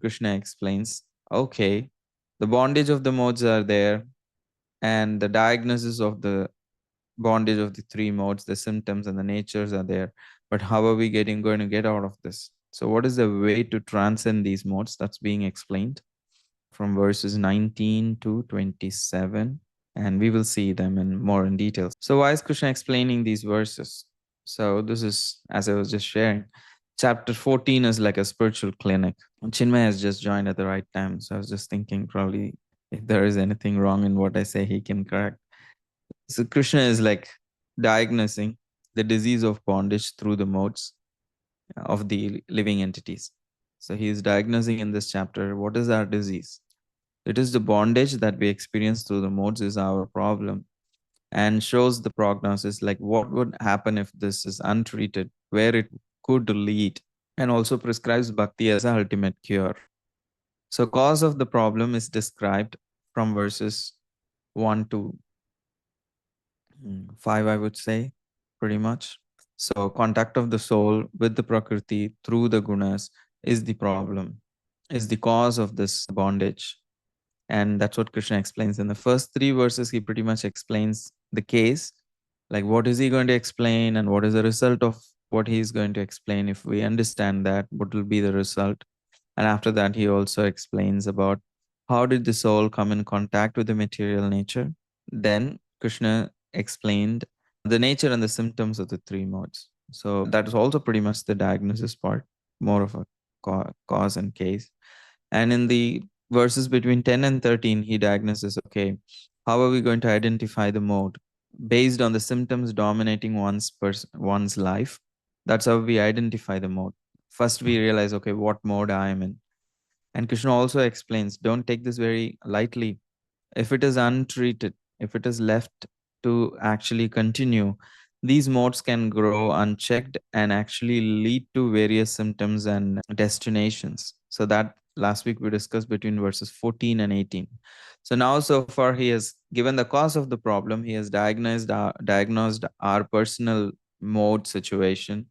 Krishna explains, okay, the bondage of the modes are there, and the diagnosis of the bondage of the three modes, the symptoms and the natures are there. But how are we going to get out of this? So, what is the way to transcend these modes? That's being explained from verses 19 to 27, and we will see them in more in detail. So, why is Krishna explaining these verses? So, this is, as I was just sharing, chapter 14 is like a spiritual clinic. Chinmay has just joined at the right time. So, I was just thinking probably if there is anything wrong in what I say, he can correct. So Krishna is like diagnosing the disease of bondage through the modes of the living entities. So he is diagnosing in this chapter what is our disease. It is the bondage that we experience through the modes is our problem, and shows the prognosis like what would happen if this is untreated, where it could lead, and also prescribes bhakti as a ultimate cure. So cause of the problem is described from verses 1 to 5, I would say, pretty much. So, contact of the soul with the Prakriti through the gunas is the problem, is the cause of this bondage. And that's what Krishna explains. In the first three verses, he pretty much explains the case, like what is he going to explain and what is the result of what he's going to explain. If we understand that, what will be the result? And after that, he also explains about how did the soul come in contact with the material nature. Then Krishna explained the nature and the symptoms of the three modes. So that is also pretty much the diagnosis part, more of a cause and case. And in the verses between 10 and 13, he diagnoses, okay, how are we going to identify the mode based on the symptoms dominating one's life? That's how we identify the mode. First, we realize, okay, what mode I am in. And Krishna also explains, don't take this very lightly. If it is untreated, if it is left to actually continue, these modes can grow unchecked and actually lead to various symptoms and destinations. So that last week we discussed between verses 14 and 18. So now so far he has given the cause of the problem, he has diagnosed our personal mode situation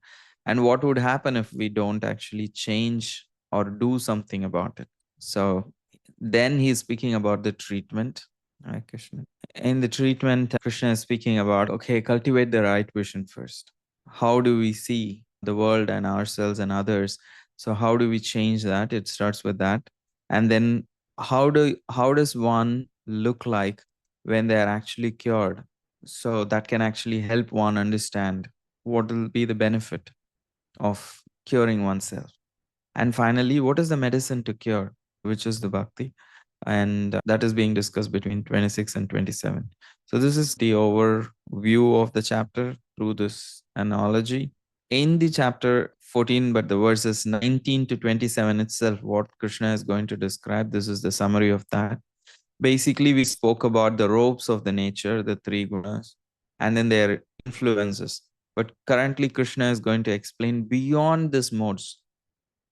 and what would happen if we don't actually change or do something about it. So then he's speaking about the treatment. Hare Krishna. In the treatment, Krishna is speaking about, okay, cultivate the right vision first. How do we see the world and ourselves and others? So how do we change that? It starts with that. And then how does one look like when they are actually cured? So that can actually help one understand what will be the benefit of curing oneself. And finally, what is the medicine to cure, which is the bhakti? And that is being discussed between 26 and 27. So this is the overview of the chapter through this analogy. In the chapter 14, but the verses 19 to 27 itself, what Krishna is going to describe, this is the summary of that. Basically, we spoke about the ropes of the nature, the three gunas, and then their influences. But currently, Krishna is going to explain beyond these modes.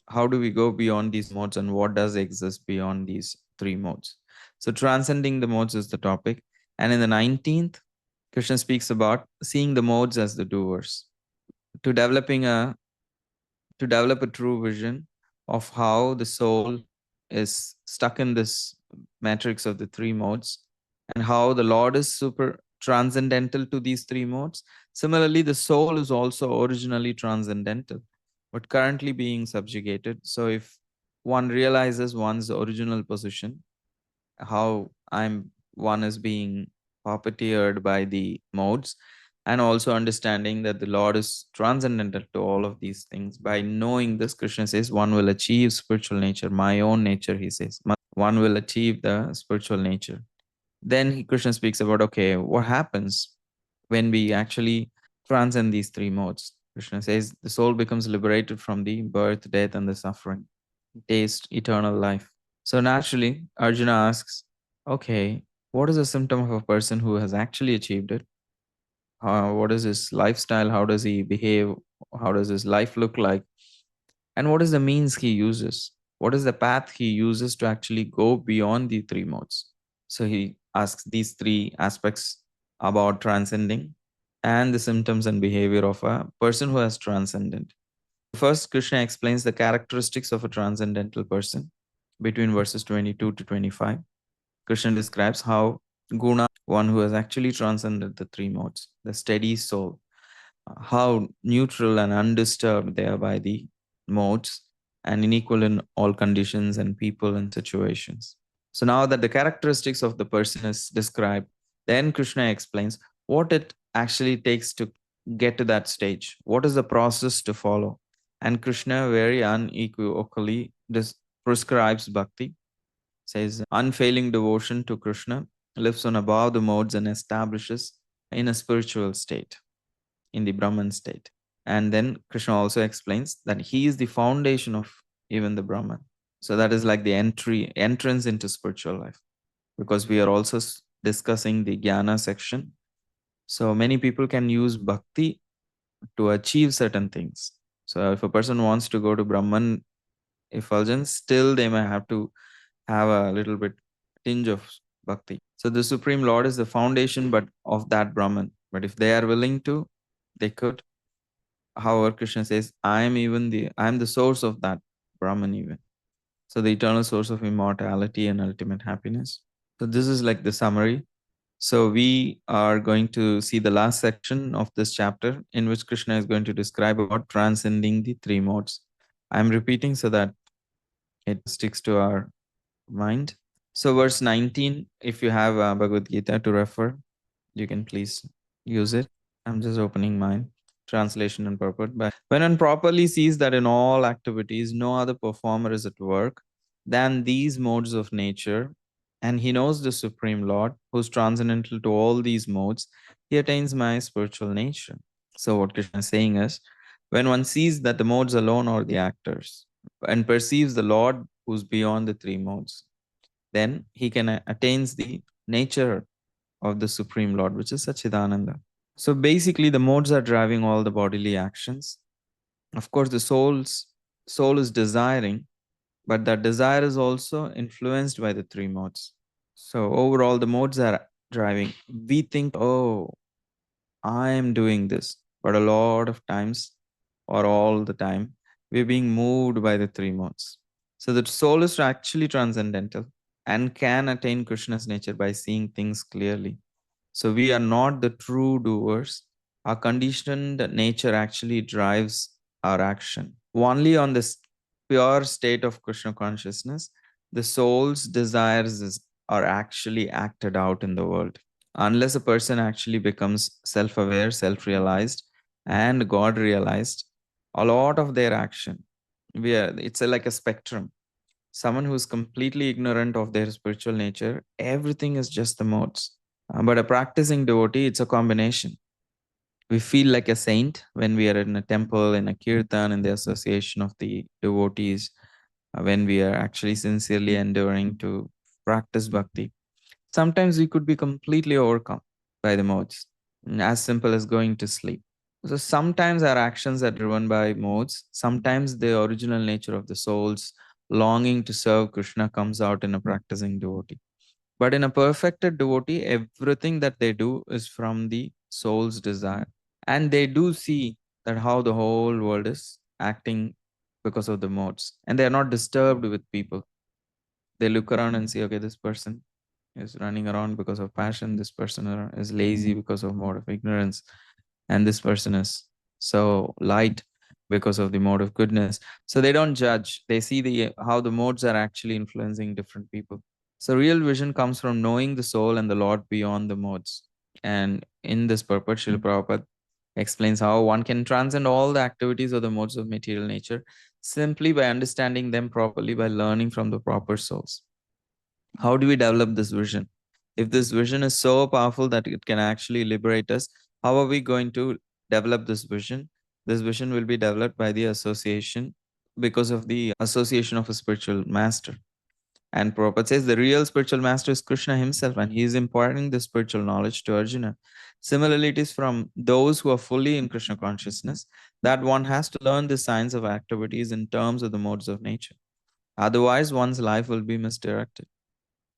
How do we go beyond these modes and what does exist beyond these three modes? So transcending the modes is the topic. And in the 19th, Krishna speaks about seeing the modes as the doers, to develop a true vision of how the soul is stuck in this matrix of the three modes and how the Lord is super transcendental to these three modes. Similarly, the soul is also originally transcendental, but currently being subjugated. So if one realizes one's original position, how one is being puppeteered by the modes, and also understanding that the Lord is transcendental to all of these things. By knowing this, Krishna says, one will achieve spiritual nature, my own nature, he says. One will achieve the spiritual nature. Then Krishna speaks about, okay, what happens when we actually transcend these three modes? Krishna says the soul becomes liberated from the birth, death, and the suffering, taste eternal life. So naturally, Arjuna asks, okay, what is a symptom of a person who has actually achieved it? What is his lifestyle? How does he behave? How does his life look like? And what is the means he uses? What is the path he uses to actually go beyond the three modes? So he asks these three aspects about transcending and the symptoms and behavior of a person who has transcended. First, Krishna explains the characteristics of a transcendental person. between verses 22 to 25. Krishna describes how guna, one who has actually transcended the three modes, the steady soul, how neutral and undisturbed they are by the modes and unequal in all conditions and people and situations. So now that the characteristics of the person is described, then Krishna explains what it actually takes to get to that stage. What is the process to follow? And Krishna very unequivocally prescribes bhakti, says unfailing devotion to Krishna lives on above the modes and establishes in a spiritual state, in the Brahman state. And then Krishna also explains that he is the foundation of even the Brahman. So that is like the entrance into spiritual life, because we are also discussing the Jnana section. So many people can use bhakti to achieve certain things. So if a person wants to go to Brahman effulgence, still they may have to have a little bit tinge of bhakti. So the Supreme Lord is the foundation but of that Brahman. But if they are willing to, they could. However, Krishna says, I am the source of that Brahman even. So the eternal source of immortality and ultimate happiness. So this is like the summary. So we are going to see the last section of this chapter in which Krishna is going to describe about transcending the three modes. I'm repeating so that it sticks to our mind. So verse 19, if you have Bhagavad Gita to refer, you can please use it. I'm just opening mine, translation and purport. But when one properly sees that in all activities, no other performer is at work than these modes of nature, and he knows the Supreme Lord, who's transcendental to all these modes, he attains my spiritual nature. So what Krishna is saying is, when one sees that the modes alone are the actors and perceives the Lord who's beyond the three modes, then he can attains the nature of the Supreme Lord, which is Sachidananda. So basically, the modes are driving all the bodily actions. Of course, the soul is desiring, but that desire is also influenced by the three modes. So overall, the modes are driving. We think, oh, I am doing this, but a lot of times, or all the time, we're being moved by the three modes. So the soul is actually transcendental and can attain Krishna's nature by seeing things clearly. So we are not the true doers. Our conditioned nature actually drives our action. Only on this pure state of Krishna consciousness, the soul's are actually acted out in the world. Unless a person actually becomes self aware, self realized, and God realized, a lot of their action, it's like a spectrum. Someone who's completely ignorant of their spiritual nature, everything is just the modes. But a practicing devotee, it's a combination. We feel like a saint when we are in a temple, in a kirtan, in the association of the devotees, when we are actually sincerely endeavoring to practice bhakti. Sometimes we could be completely overcome by the modes, as simple as going to sleep. So sometimes our actions are driven by modes. Sometimes the original nature of the soul's longing to serve Krishna comes out in a practicing devotee. But in a perfected devotee, everything that they do is from the soul's desire. And they do see that how the whole world is acting because of the modes. And they are not disturbed with people. They look around and see, okay, this person is running around because of passion. This person is lazy because of mode of ignorance. And this person is so light because of the mode of goodness. So they don't judge. They see how the modes are actually influencing different people. So real vision comes from knowing the soul and the Lord beyond the modes. And in this purport, Srila Prabhupada explains how one can transcend all the activities of the modes of material nature simply by understanding them properly, by learning from the proper souls. How do we develop this vision? If this vision is so powerful that it can actually liberate us, how are we going to develop this vision? This vision will be developed by the association, because of the association of a spiritual master. And Prabhupada says the real spiritual master is Krishna himself, and he is imparting the spiritual knowledge to Arjuna. Similarly, it is from those who are fully in Krishna consciousness that one has to learn the science of activities in terms of the modes of nature. Otherwise, one's life will be misdirected.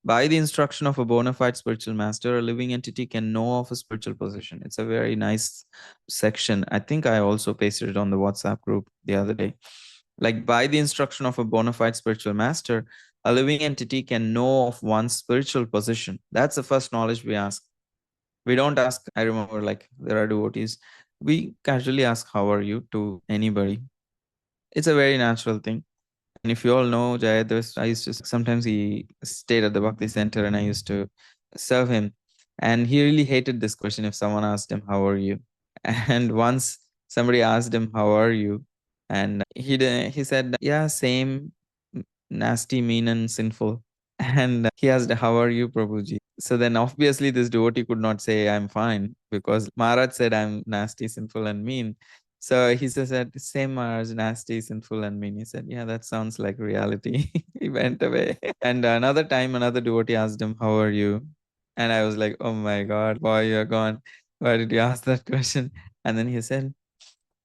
By the instruction of a bona fide spiritual master, a living entity can know of a spiritual position. It's a very nice section. I think I also pasted it on the WhatsApp group the other day. Like, by the instruction of a bona fide spiritual master, a living entity can know of one's spiritual position. That's the first knowledge we ask. We don't ask, I remember, like, there are devotees, we casually ask, how are you, to anybody. It's a very natural thing. And if you all know Jayadras, I used to, sometimes he stayed at the Bhakti Center and I used to serve him. And he really hated this question if someone asked him, how are you? And once somebody asked him, how are you? And he said, yeah, same, nasty, mean, and sinful. And he asked, how are you, Prabhuji? So then obviously this devotee could not say, I'm fine, because Maharaj said, I'm nasty, sinful, and mean. So he said, same Maharaj, nasty, sinful, and mean. He said, yeah, that sounds like reality. He went away. And another time, another devotee asked him, how are you? And I was like, oh my God, boy, you're gone. Why did you ask that question? And then he said,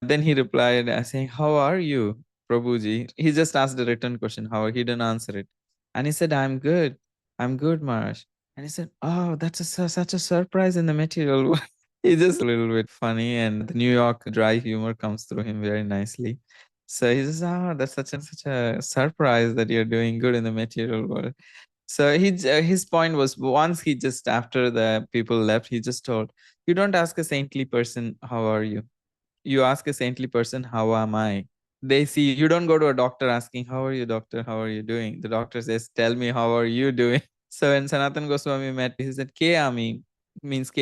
then he replied saying, how are you, Prabhuji? He just asked a written question. How? He didn't answer it. And he said, I'm good. I'm good, Maharaj. And he said, oh, that's such a surprise in the material world. He's just a little bit funny, and the New York dry humor comes through him very nicely. So he says, oh, that's such a surprise that you're doing good in the material world. So his point was, once he just, after the people left, he just told, you don't ask a saintly person, how are you? You ask a saintly person, how am I? They see, you don't go to a doctor asking, how are you, doctor? How are you doing? The doctor says, tell me, how are you doing? So when Sanatan Goswami met, he said, K means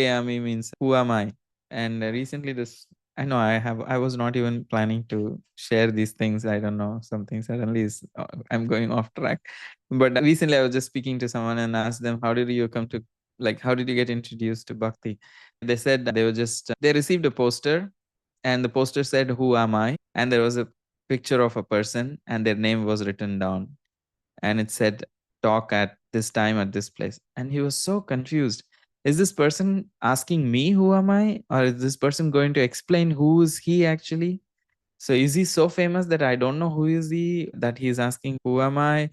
who am I? And recently this, I know I was not even planning to share these things. I don't know, something suddenly is, I'm going off track. But recently I was just speaking to someone and asked them, how did you come to, like, how did you get introduced to Bhakti? They said they were just, they received a poster, and the poster said, who am I? And there was a picture of a person and their name was written down, and it said, talk at this time at this place. And he was so confused. Is this person asking me, who am I? Or is this person going to explain who is he actually? So is he so famous that I don't know who is he, that he's asking, who am I?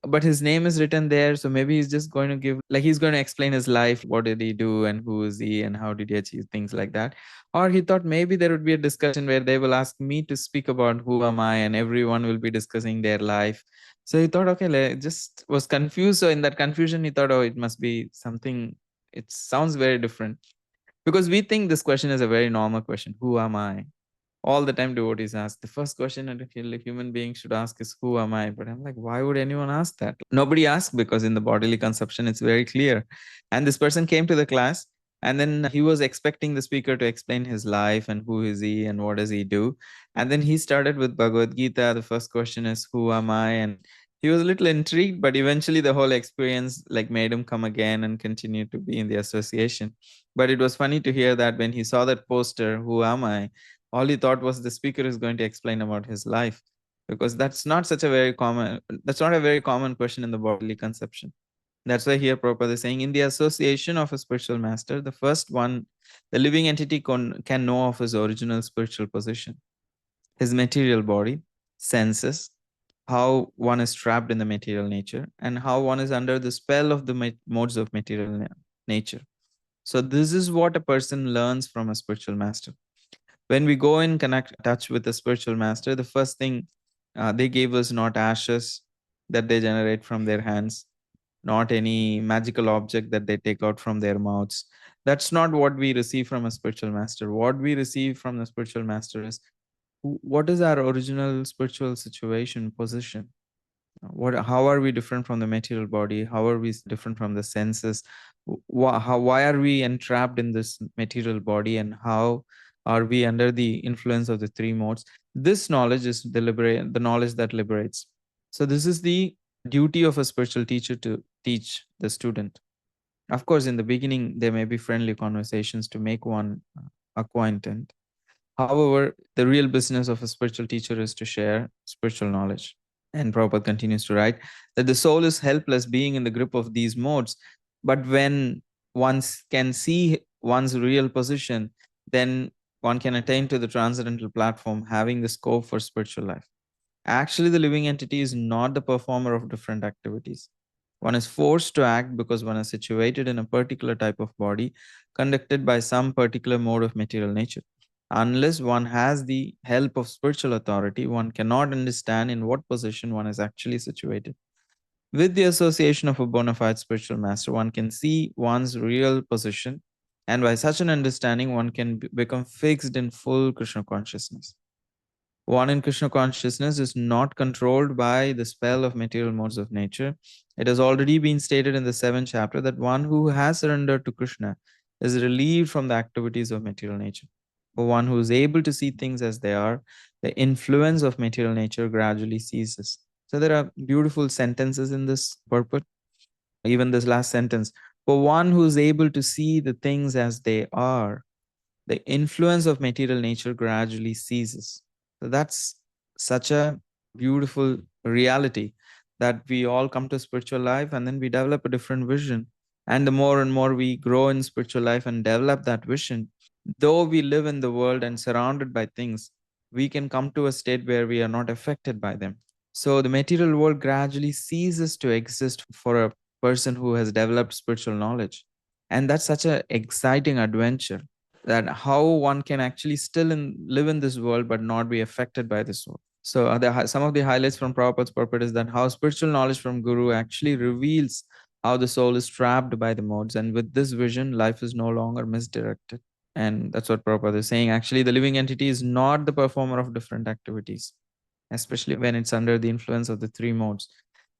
But his name is written there, so maybe he's just going to give, like, he's going to explain his life, what did he do and who is he and how did he achieve things like that. Or he thought maybe there would be a discussion where they will ask me to speak about who am I, and everyone will be discussing their life. So he thought, okay, just was confused. So in that confusion he thought, oh, it must be something, it sounds very different, because we think this question is a very normal question, who am I? All the time devotees ask, the first question that a human being should ask is, who am I? But I'm like, why would anyone ask that? Nobody asks, because in the bodily conception it's very clear. And this person came to the class, and then he was expecting the speaker to explain his life and who is he and what does he do. And then he started with Bhagavad Gita. The first question is, who am I? And he was a little intrigued, but eventually the whole experience like made him come again and continue to be in the association. But it was funny to hear that when he saw that poster, who am I, all he thought was the speaker is going to explain about his life, because that's not a very common question in the bodily conception. That's why here Prabhupada is saying, in the association of a spiritual master, the first one, the living entity can know of his original spiritual position, his material body, senses, how one is trapped in the material nature, and how one is under the spell of the modes of material nature. So this is what a person learns from a spiritual master. When we go in touch with the spiritual master, the first thing they gave us not ashes that they generate from their hands, not any magical object that they take out from their mouths. That's not what we receive from a spiritual master. What we receive from the spiritual master is, what is our original spiritual situation, position? How are we different from the material body? How are we different from the senses? Why are we entrapped in this material body, and how are we under the influence of the three modes? This knowledge is the knowledge that liberates. So this is the duty of a spiritual teacher, to teach the student. Of course, in the beginning there may be friendly conversations to make one acquainted. However, the real business of a spiritual teacher is to share spiritual knowledge. And Prabhupada continues to write that the soul is helpless being in the grip of these modes. But when one can see one's real position, then one can attain to the transcendental platform, having the scope for spiritual life. Actually, the living entity is not the performer of different activities. One is forced to act because one is situated in a particular type of body, conducted by some particular mode of material nature. Unless one has the help of spiritual authority, one cannot understand in what position one is actually situated. With the association of a bona fide spiritual master, one can see one's real position, and by such an understanding, one can become fixed in full Krishna consciousness. One in Krishna consciousness is not controlled by the spell of material modes of nature. It has already been stated in the 7th chapter that one who has surrendered to Krishna is relieved from the activities of material nature. For one who is able to see things as they are, the influence of material nature gradually ceases. So there are beautiful sentences in this purport. Even this last sentence, for one who is able to see the things as they are, the influence of material nature gradually ceases. So that's such a beautiful reality, that we all come to spiritual life and then we develop a different vision. And the more and more we grow in spiritual life and develop that vision, though we live in the world and surrounded by things, we can come to a state where we are not affected by them. So the material world gradually ceases to exist for a person who has developed spiritual knowledge. And that's such an exciting adventure, that how one can actually still live in this world but not be affected by this world. So some of the highlights from Prabhupada's purport is that how spiritual knowledge from Guru actually reveals how the soul is trapped by the modes. And with this vision, life is no longer misdirected. And that's what Prabhupada is saying. Actually, the living entity is not the performer of different activities, especially when it's under the influence of the three modes.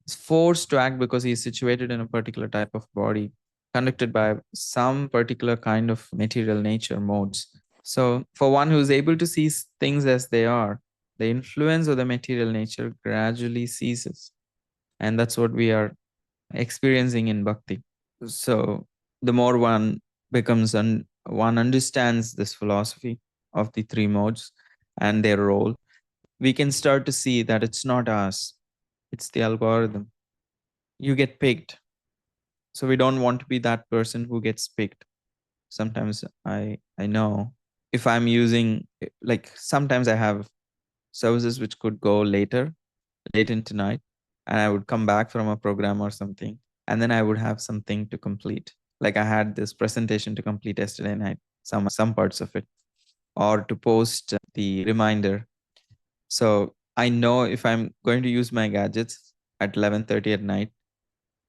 It's forced to act because he is situated in a particular type of body, conducted by some particular kind of material nature modes. So, for one who is able to see things as they are, the influence of the material nature gradually ceases. And that's what we are experiencing in bhakti. So, the more one becomes, one understands this philosophy of the three modes and their role, we can start to see that it's not us, it's the algorithm. You get picked. So we don't want to be that person who gets picked. Sometimes I know if I'm using, like, sometimes I have services which could go late into night, and I would come back from a program or something, and then I would have something to complete. Like I had this presentation to complete yesterday night, some parts of it, or to post the reminder. So I know if I'm going to use my gadgets at 11:30 at night,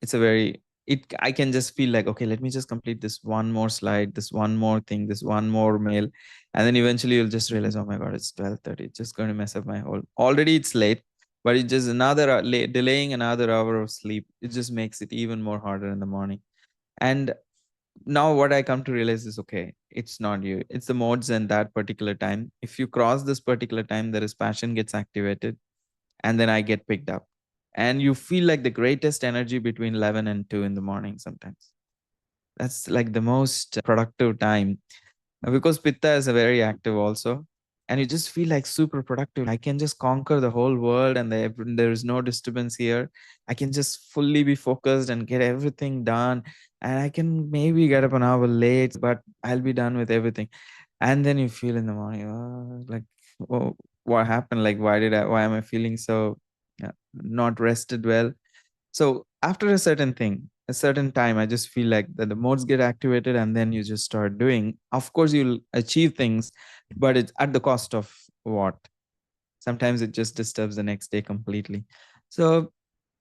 it's a very it I can just feel like, okay, let me just complete this one more slide, this one more thing, this one more mail, and then eventually you'll just realize, oh my god, it's 12:30. It's just going to mess up my whole. Already it's late, but it's just another delaying another hour of sleep. It just makes it even more harder in the morning. And now what I come to realize is, okay, it's not you, it's the modes and that particular time. If you cross this particular time, there is passion gets activated, and then I get picked up. And you feel like the greatest energy between 11 and 2 in the morning sometimes. That's like the most productive time, because Pitta is a very active also. And you just feel like super productive. I can just conquer the whole world, and there is no disturbance here. I can just fully be focused and get everything done. And I can maybe get up an hour late, but I'll be done with everything. And then you feel in the morning, oh, like, oh, what happened? Like, why am I feeling so not rested well? So after a certain time, I just feel like that the modes get activated, and then you just start doing. Of course, you'll achieve things, but it's at the cost of what? Sometimes it just disturbs the next day completely. So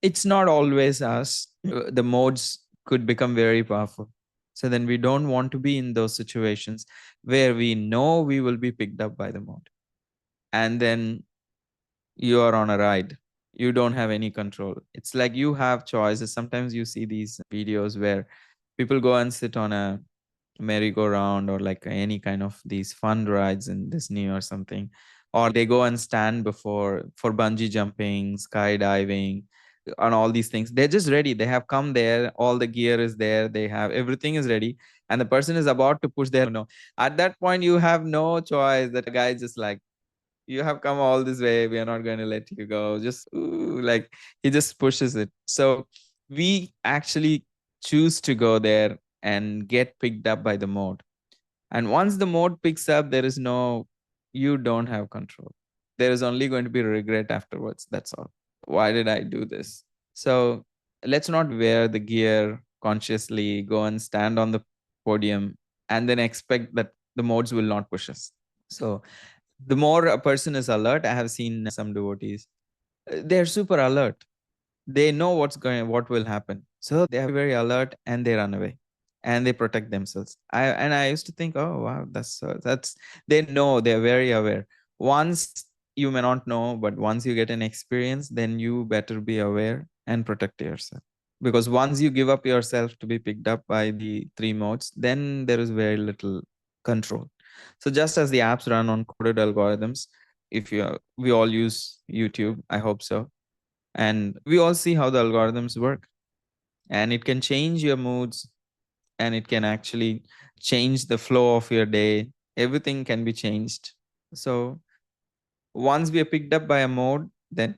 it's not always us. The modes could become very powerful. So then we don't want to be in those situations where we know we will be picked up by the mode. And then you are on a ride. You don't have any control. It's like you have choices. Sometimes you see these videos where people go and sit on a merry-go-round or like any kind of these fun rides in Disney or something, or they go and stand before for bungee jumping, skydiving, and all these things. They're just ready. They have come there. All the gear is there. They have everything is ready, and the person is about to push their no. At that point, you have no choice. That guy is just like, you have come all this way, we are not going to let you go, just ooh, like he just pushes it. So we actually choose to go there and get picked up by the mode. And once the mode picks up, there is no, you don't have control. There is only going to be regret afterwards. That's all. Why did I do this? So let's not wear the gear consciously, go and stand on the podium, and then expect that the modes will not push us. So the more a person is alert, I have seen some devotees, they're super alert. They know what will happen. So they are very alert and they run away and they protect themselves. I used to think, oh wow, that's they know, they're very aware. Once you may not know, but once you get an experience, then you better be aware and protect yourself. Because once you give up yourself to be picked up by the three modes, then there is very little control. So just as the apps run on coded algorithms, if you we all use YouTube, I hope so, and we all see how the algorithms work, and it can change your moods, and it can actually change the flow of your day. Everything can be changed. So once we are picked up by a mode, then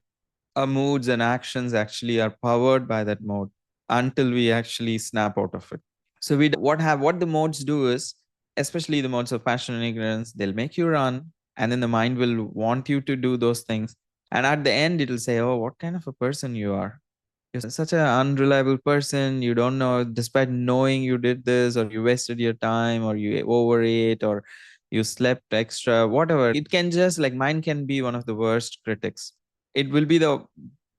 our moods and actions actually are powered by that mode until we actually snap out of it. So what the modes do is, especially the modes of passion and ignorance, they'll make you run, and then the mind will want you to do those things. And at the end, it'll say, "Oh, what kind of a person you are? You're such an unreliable person. You don't know, despite knowing you did this, or you wasted your time, or you overate, or you slept extra, whatever." It can just like mind can be one of the worst critics. It will be the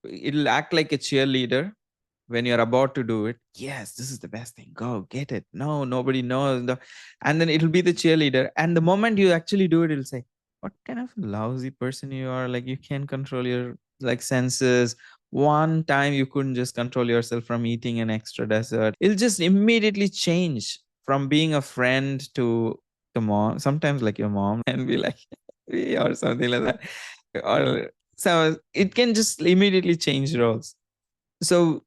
it'll act like a cheerleader when you're about to do it. Yes, this is the best thing. Go get it. No, nobody knows. And then it'll be the cheerleader. And the moment you actually do it, it'll say, what kind of lousy person you are. Like you can't control your like senses. One time you couldn't just control yourself from eating an extra dessert. It'll just immediately change from being a friend to the mom, sometimes like your mom, and be like, or something like that. Or so it can just immediately change roles. So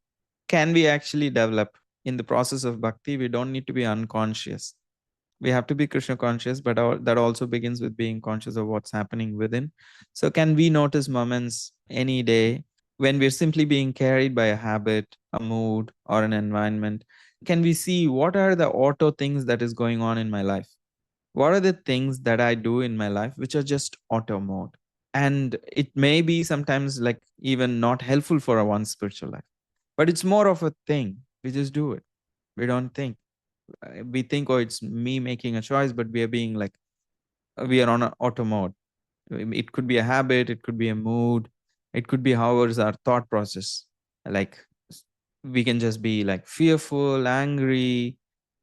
can we actually develop in the process of bhakti? We don't need to be unconscious. We have to be Krishna conscious, but that also begins with being conscious of what's happening within. So can we notice moments any day when we're simply being carried by a habit, a mood, or an environment? Can we see what are the auto things that is going on in my life? What are the things that I do in my life which are just auto mode? And it may be sometimes like even not helpful for one's spiritual life, but it's more of a thing. We just do it. We don't think. We think, oh, it's me making a choice, but we are being like, we are on an auto mode. It could be a habit, it could be a mood, it could be however is our thought process. Like we can just be like fearful, angry,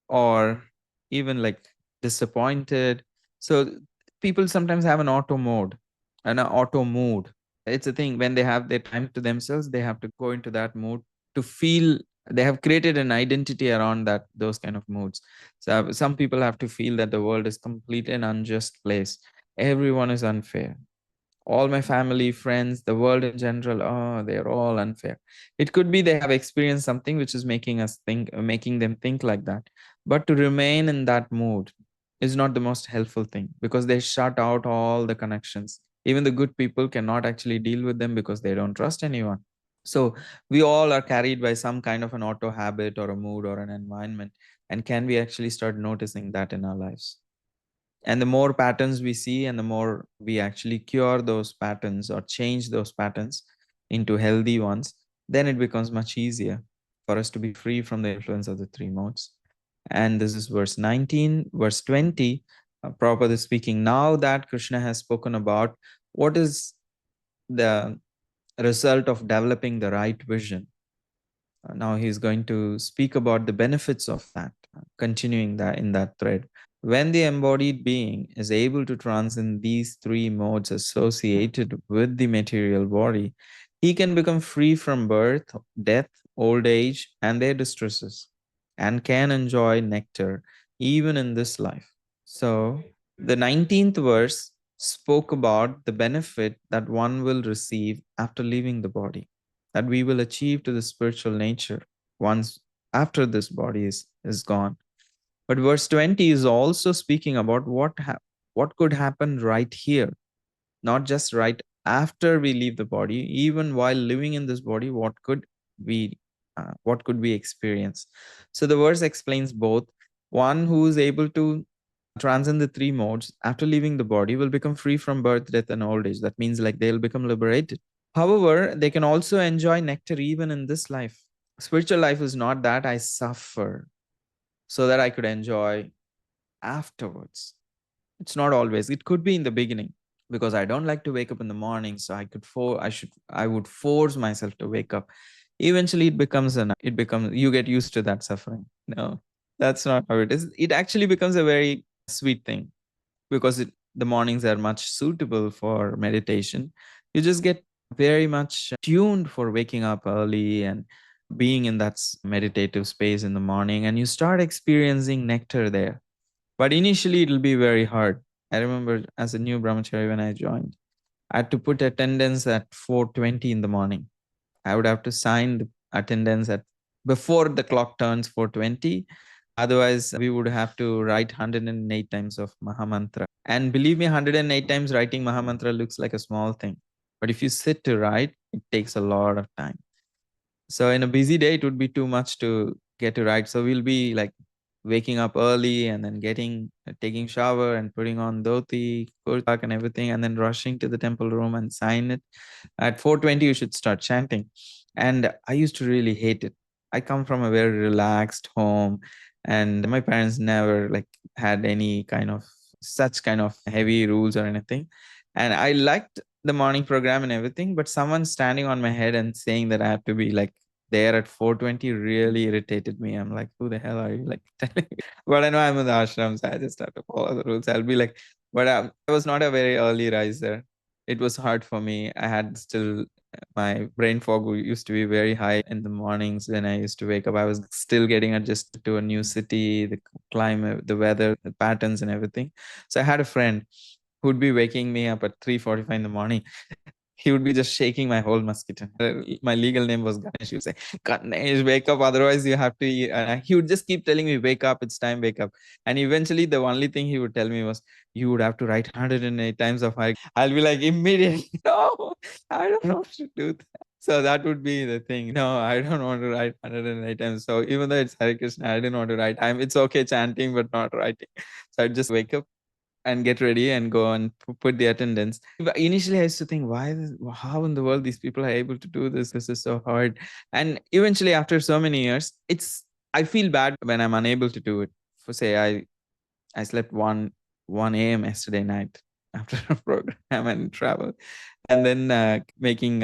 or even like disappointed. So people sometimes have an auto mode and an auto mood. It's a thing when they have their time to themselves, they have to go into that mood to feel. They have created an identity around that, those kind of moods. So some people have to feel that the world is complete and unjust place. Everyone is unfair. All my family, friends, the world in general, oh, they're all unfair. It could be they have experienced something which is making them think like that. But to remain in that mood is not the most helpful thing, because they shut out all the connections. Even the good people cannot actually deal with them because they don't trust anyone. So we all are carried by some kind of an auto habit or a mood or an environment. And can we actually start noticing that in our lives? And the more patterns we see and the more we actually cure those patterns or change those patterns into healthy ones, then it becomes much easier for us to be free from the influence of the three modes. And this is verse 19. Verse 20, Prabhupada is speaking, now that Krishna has spoken about what is the result of developing the right vision. Now he's going to speak about the benefits of that, continuing that in that thread. When the embodied being is able to transcend these three modes associated with the material body, he can become free from birth, death, old age, and their distresses, and can enjoy nectar even in this life. So, the 19th verse spoke about the benefit that one will receive after leaving the body, that we will achieve to the spiritual nature once after this body is gone. But verse 20 is also speaking about what could happen right here, not just right after we leave the body, even while living in this body, we what could we experience? So the verse explains both. One who is able to transcend the three modes after leaving the body will become free from birth, death, and old age. That means like they'll become liberated. However, they can also enjoy nectar even in this life. Spiritual life is not that I suffer so that I could enjoy afterwards. It's not always. It could be in the beginning, because I don't like to wake up in the morning, so I would force myself to wake up. eventually you get used to that suffering. No, that's not how it is. It actually becomes a very sweet thing, because the mornings are much suitable for meditation. You just get very much tuned for waking up early and being in that meditative space in the morning, and you start experiencing nectar there. But initially, it'll be very hard. I remember as a new brahmachari when I joined, I had to put attendance at 4:20 in the morning. I would have to sign the attendance at before the clock turns 4:20. Otherwise, we would have to write 108 times of Mahamantra. And believe me, 108 times writing Mahamantra looks like a small thing. But if you sit to write, it takes a lot of time. So in a busy day, it would be too much to get to write. So we'll be like waking up early and then taking shower and putting on dhoti, kurtak and everything, and then rushing to the temple room and sign it. At 4:20, you should start chanting. And I used to really hate it. I come from a very relaxed home, and my parents never like had any kind of such kind of heavy rules or anything. And I liked the morning program and everything, but someone standing on my head and saying that I have to be like there at 4:20 really irritated me. I'm like, who the hell are you like telling me? But I know I'm in the ashram, so I just have to follow the rules. I'll be like, but I was not a very early riser. It was hard for me. I had still my brain fog used to be very high in the mornings when I used to wake up. I was still getting adjusted to a new city, the climate, the weather, the patterns, and everything. So I had a friend who'd be waking me up at 3:45 in the morning. He would be just shaking my whole mosquito. My legal name was Ganesh. He would say, Ganesh, wake up, otherwise you have to eat. And he would just keep telling me, wake up, it's time, wake up. And eventually, the only thing he would tell me was, you would have to write 108 times of Hare. I'll be like, immediately, no, I don't know what to do that. So that would be the thing. No, I don't want to write 108 times. So even though it's Hare Krishna, I didn't want to write. It's okay chanting, but not writing. So I'd just wake up and get ready and go and put the attendance. But initially, I used to think, how in the world these people are able to do this? This is so hard. And eventually, after so many years, I feel bad when I'm unable to do it. For say, I slept 1 a.m. yesterday night after a program and travel, and then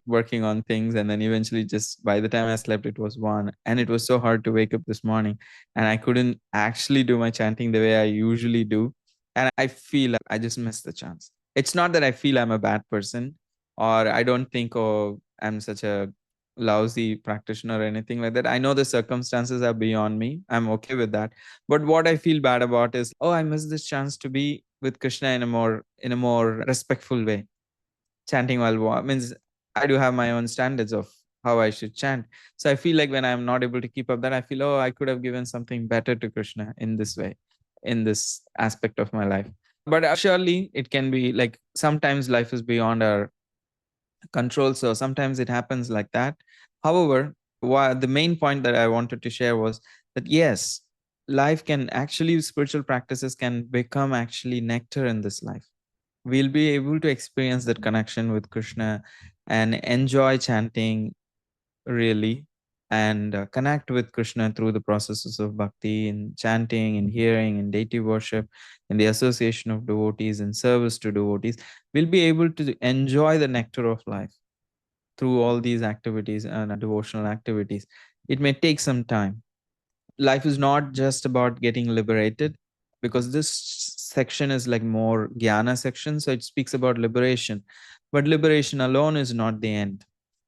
working on things, and then eventually, just by the time I slept, it was 1, and it was so hard to wake up this morning, and I couldn't actually do my chanting the way I usually do, and I feel like I just missed the chance. It's not that I feel I'm a bad person, or I don't think, oh, I'm such a lousy practitioner or anything like that. I know the circumstances are beyond me. I'm okay with that. But what I feel bad about is, oh, I missed this chance to be with Krishna in a more respectful way. Chanting means I do have my own standards of how I should chant. So I feel like when I'm not able to keep up that, I feel, oh, I could have given something better to Krishna in this way, in this aspect of my life. But surely it can be like sometimes life is beyond our control. So sometimes it happens like that. However, the main point that I wanted to share was that yes, life can actually, spiritual practices can become actually nectar in this life. We'll be able to experience that connection with Krishna and enjoy chanting really, and connect with Krishna through the processes of bhakti, in chanting, in hearing, in deity worship, in the association of devotees, in service to devotees. We'll be able to enjoy the nectar of life through all these activities and devotional activities. It may take some time. Life is not just about getting liberated, because this section is like more jnana section, so it speaks about liberation. But liberation alone is not the end.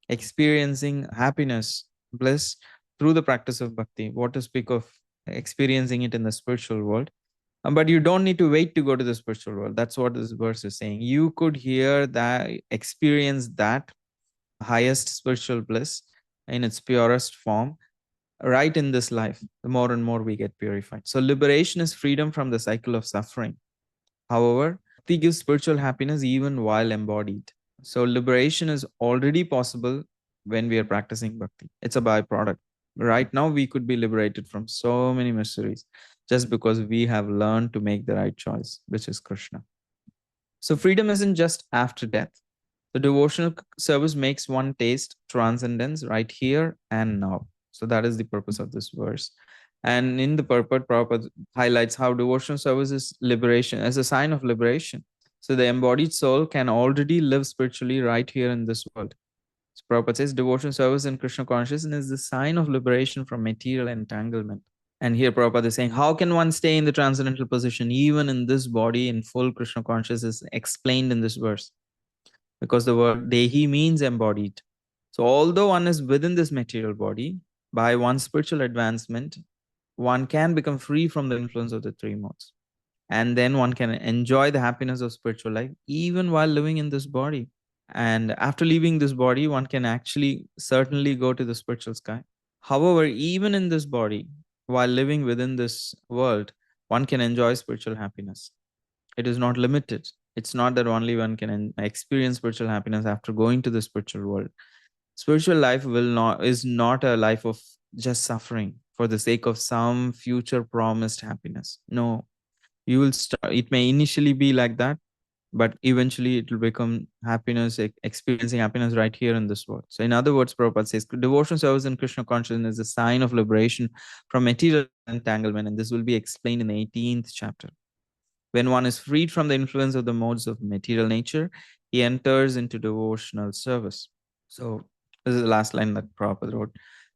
Experiencing happiness, bliss through the practice of bhakti, what to speak of experiencing it in the spiritual world. But you don't need to wait to go to the spiritual world. That's what this verse is saying. You could hear that, experience that highest spiritual bliss in its purest form right in this life. The more and more we get purified. So liberation is freedom from the cycle of suffering. However, bhakti gives spiritual happiness even while embodied. So liberation is already possible when we are practicing bhakti. It's a byproduct. Right now, we could be liberated from so many miseries just because we have learned to make the right choice, which is Krishna. So freedom isn't just after death. The devotional service makes one taste transcendence right here and now. So that is the purpose of this verse. And in the purport, Prabhupada highlights how devotional service is liberation, as a sign of liberation. So the embodied soul can already live spiritually right here in this world. Prabhupada says, devotion, service, and Krishna consciousness is the sign of liberation from material entanglement. And here Prabhupada is saying, how can one stay in the transcendental position even in this body in full Krishna consciousness is explained in this verse. Because the word Dehi means embodied. So although one is within this material body, by one's spiritual advancement, one can become free from the influence of the three modes. And then one can enjoy the happiness of spiritual life even while living in this body. And after leaving this body, one can actually certainly go to the spiritual sky. However, even in this body, while living within this world, one can enjoy spiritual happiness. It is not limited. It's not that only one can experience spiritual happiness after going to the spiritual world. Spiritual life is not a life of just suffering for the sake of some future promised happiness. No, you will start. It may initially be like that, but eventually it will become happiness, experiencing happiness right here in this world. So in other words, Prabhupada says, devotion, service, and Krishna consciousness is a sign of liberation from material entanglement, and this will be explained in the 18th chapter. When one is freed from the influence of the modes of material nature, he enters into devotional service. So this is the last line that Prabhupada wrote,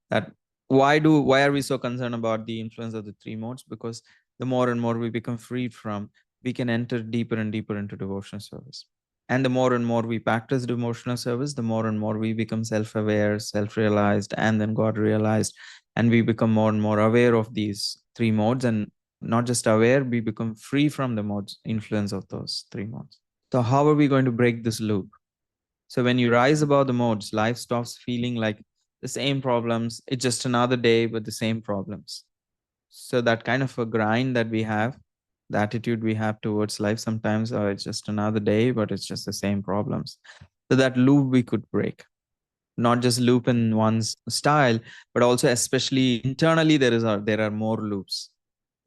that why are we so concerned about the influence of the three modes? Because the more and more we become freed from, we can enter deeper and deeper into devotional service. And the more and more we practice devotional service, the more and more we become self-aware, self-realized, and then God realized. And we become more and more aware of these three modes, and not just aware, we become free from the modes, influence of those three modes. So how are we going to break this loop? So when you rise above the modes, life stops feeling like the same problems. It's just another day with the same problems. So that kind of a grind that we have, the attitude we have towards life sometimes, it's just another day, but it's just the same problems. So that loop we could break. Not just loop in one's style, but also especially internally there are more loops,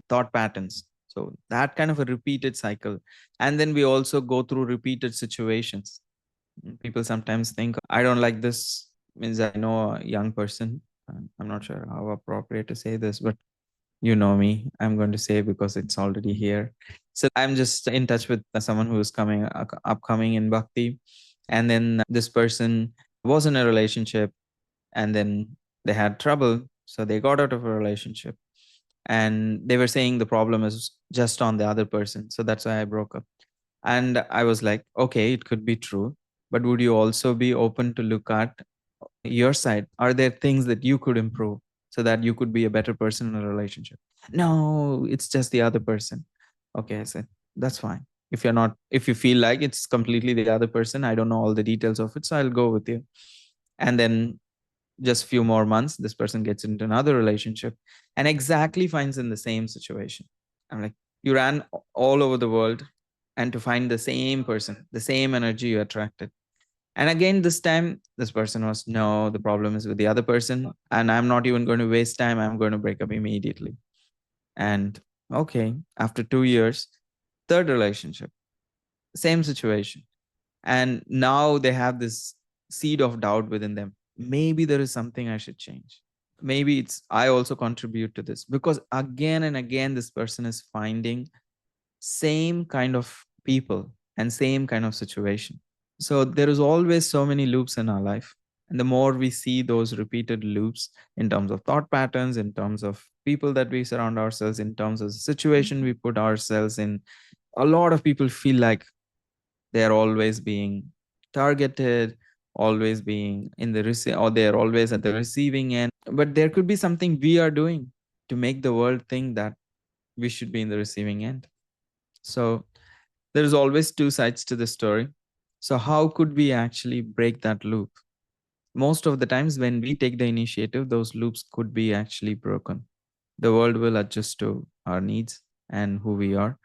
thought patterns. So that kind of a repeated cycle. And then we also go through repeated situations. People sometimes think, I don't like this. Means I know a young person. I'm not sure how appropriate to say this, but you know me. I'm going to say because it's already here. So I'm just in touch with someone who is upcoming in Bhakti. And then this person was in a relationship and then they had trouble. So they got out of a relationship. And they were saying the problem is just on the other person. So that's why I broke up. And I was like, okay, it could be true. But would you also be open to look at your side? Are there things that you could improve so that you could be a better person in a relationship? No, it's just the other person. Okay, I said, that's fine. If you feel like it's completely the other person, I don't know all the details of it, so I'll go with you. And then just few more months, this person gets into another relationship and exactly finds in the same situation. I'm like, you ran all over the world and to find the same person, the same energy you attracted. And again, this time, this person was, no, the problem is with the other person. And I'm not even going to waste time. I'm going to break up immediately. And okay, after 2 years, third relationship, same situation. And now they have this seed of doubt within them. Maybe there is something I should change. Maybe it's I also contribute to this, because again and again, this person is finding same kind of people and same kind of situation. So there is always so many loops in our life. And the more we see those repeated loops in terms of thought patterns, in terms of people that we surround ourselves, in terms of the situation we put ourselves in, a lot of people feel like they're always being targeted, always being in the or they're always at the receiving end. But there could be something we are doing to make the world think that we should be in the receiving end. So there's always two sides to the story. So how could we actually break that loop? Most of the times when we take the initiative, those loops could be actually broken. The world will adjust to our needs and who we are.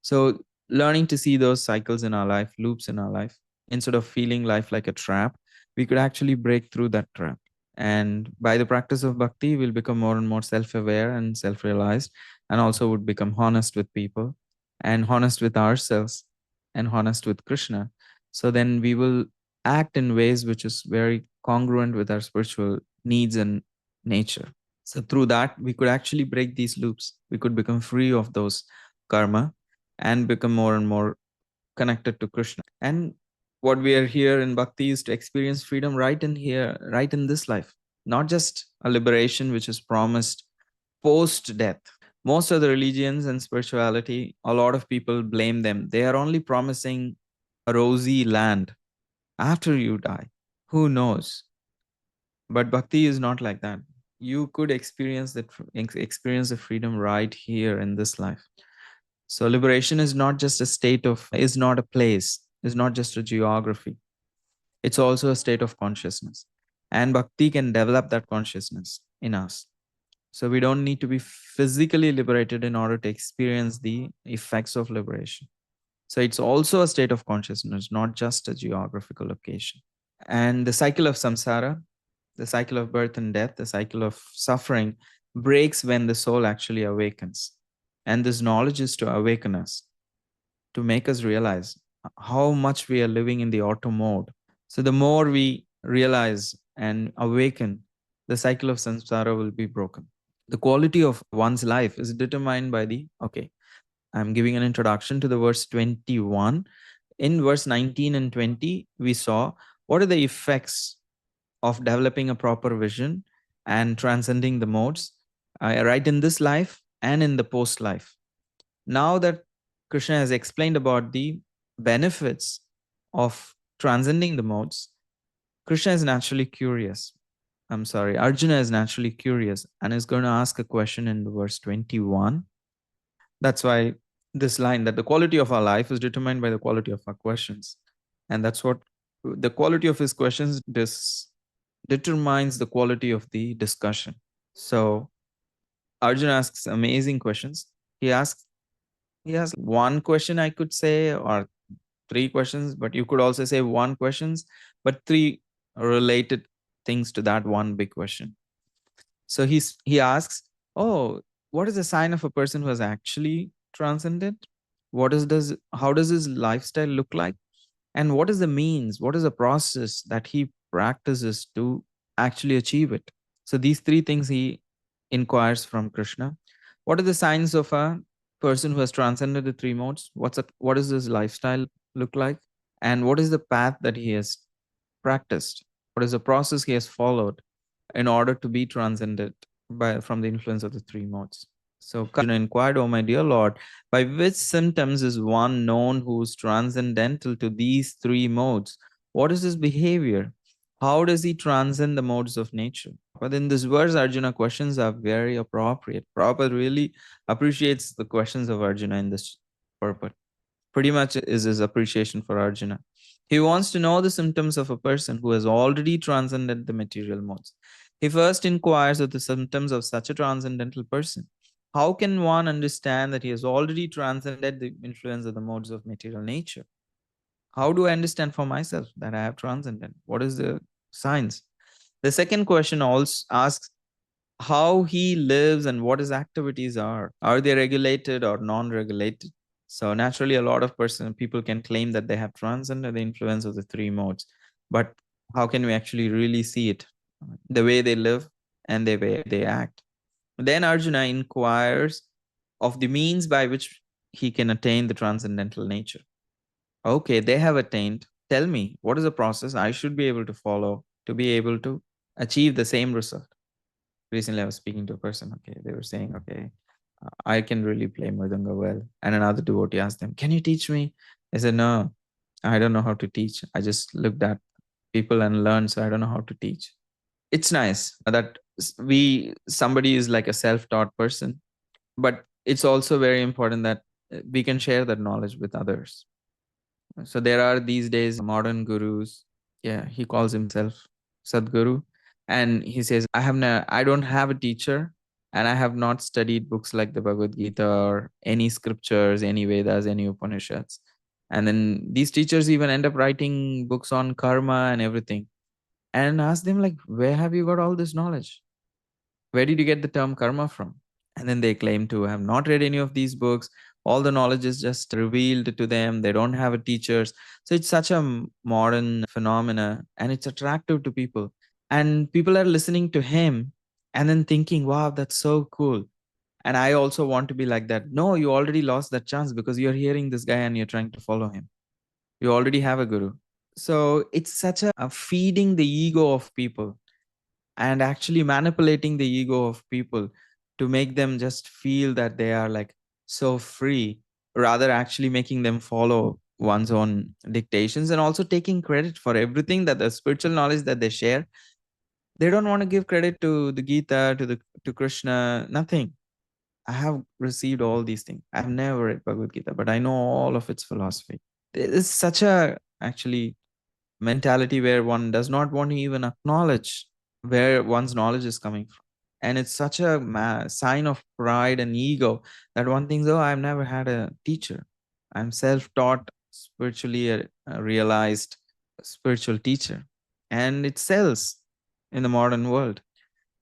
So learning to see those cycles in our life, loops in our life, instead of feeling life like a trap, we could actually break through that trap. And by the practice of bhakti, we'll become more and more self-aware and self-realized, and also would become honest with people and honest with ourselves and honest with Krishna. So then we will act in ways which is very congruent with our spiritual needs and nature. So through that, we could actually break these loops. We could become free of those karma and become more and more connected to Krishna. And what we are here in bhakti is to experience freedom right in here, right in this life, not just a liberation which is promised post death. Most of the religions and spirituality, a lot of people blame them. They are only promising a rosy land after you die. Who knows? But bhakti is not like that. You could experience experience the freedom right here in this life. So liberation is not just a state of, is not a place, is not just a geography. It's also a state of consciousness. And bhakti can develop that consciousness in us. So we don't need to be physically liberated in order to experience the effects of liberation. So it's also a state of consciousness, not just a geographical location. And the cycle of samsara, the cycle of birth and death, the cycle of suffering breaks when the soul actually awakens. And this knowledge is to awaken us, to make us realize how much we are living in the auto mode. So the more we realize and awaken, the cycle of samsara will be broken. The quality of one's life is determined by the, okay, I'm giving an introduction to the verse 21. In verse 19 and 20, we saw what are the effects of developing a proper vision and transcending the modes, right in this life and in the post life. Now that Krishna has explained about the benefits of transcending the modes, Krishna is naturally curious. Arjuna is naturally curious and is going to ask a question in verse 21. That's why this line that the quality of our life is determined by the quality of our questions. And that's what the quality of his questions determines the quality of the discussion. So Arjuna asks amazing questions. He has one question, I could say, or three questions, but you could also say one questions, but three related things to that one big question. So he asks, oh, what is the sign of a person who has actually transcended? How does his lifestyle look like? And what is the means? What is the process that he practices to actually achieve it? So these three things he inquires from Krishna. What are the signs of a person who has transcended the three modes? What does his lifestyle look like? And what is the path that he has practiced? What is the process he has followed in order to be transcended from the influence of the three modes? So Arjuna inquired, "O my dear Lord, by which symptoms is one known who is transcendental to these three modes? What is his behavior? How does he transcend the modes of nature?" But in this verse, Arjuna questions are very appropriate. Prabhupada really appreciates the questions of Arjuna in this purport. Pretty much is his appreciation for Arjuna. He wants to know the symptoms of a person who has already transcended the material modes. He first inquires of the symptoms of such a transcendental person. How can one understand that he has already transcended the influence of the modes of material nature? How do I understand for myself that I have transcended? What is the signs? The second question also asks how he lives and what his activities are. Are they regulated or non-regulated? So naturally, a lot of people can claim that they have transcended the influence of the three modes. But how can we actually really see it? The way they live and the way they act. Then Arjuna inquires of the means by which he can attain the transcendental nature. Okay, they have attained. Tell me, what is the process I should be able to follow to be able to achieve the same result? Recently, I was speaking to a person. Okay, they were saying, okay, I can really play Mridanga well. And another devotee asked them, can you teach me? I said, no, I don't know how to teach. I just looked at people and learned, so I don't know how to teach. It's nice that somebody is like a self-taught person, but it's also very important that we can share that knowledge with others. So there are these days modern gurus. Yeah, he calls himself Sadguru. And he says, I don't have a teacher and I have not studied books like the Bhagavad Gita or any scriptures, any Vedas, any Upanishads. And then these teachers even end up writing books on karma and everything. And ask them, like, where have you got all this knowledge? Where did you get the term karma from? And then they claim to have not read any of these books. All the knowledge is just revealed to them. They don't have a teachers. So it's such a modern phenomena and it's attractive to people. And people are listening to him and then thinking, wow, that's so cool. And I also want to be like that. No, you already lost that chance because you're hearing this guy and you're trying to follow him. You already have a guru. So it's such a feeding the ego of people and actually manipulating the ego of people to make them just feel that they are like so free, rather actually making them follow one's own dictations and also taking credit for everything that the spiritual knowledge that they share. They don't want to give credit to the Gita, to Krishna, nothing. I have received all these things. I've never read Bhagavad Gita, but I know all of its philosophy. It's such a actually mentality where one does not want to even acknowledge where one's knowledge is coming from. And it's such a sign of pride and ego that one thinks, oh, I've never had a teacher. I'm self taught, spiritually realized spiritual teacher. And it sells in the modern world.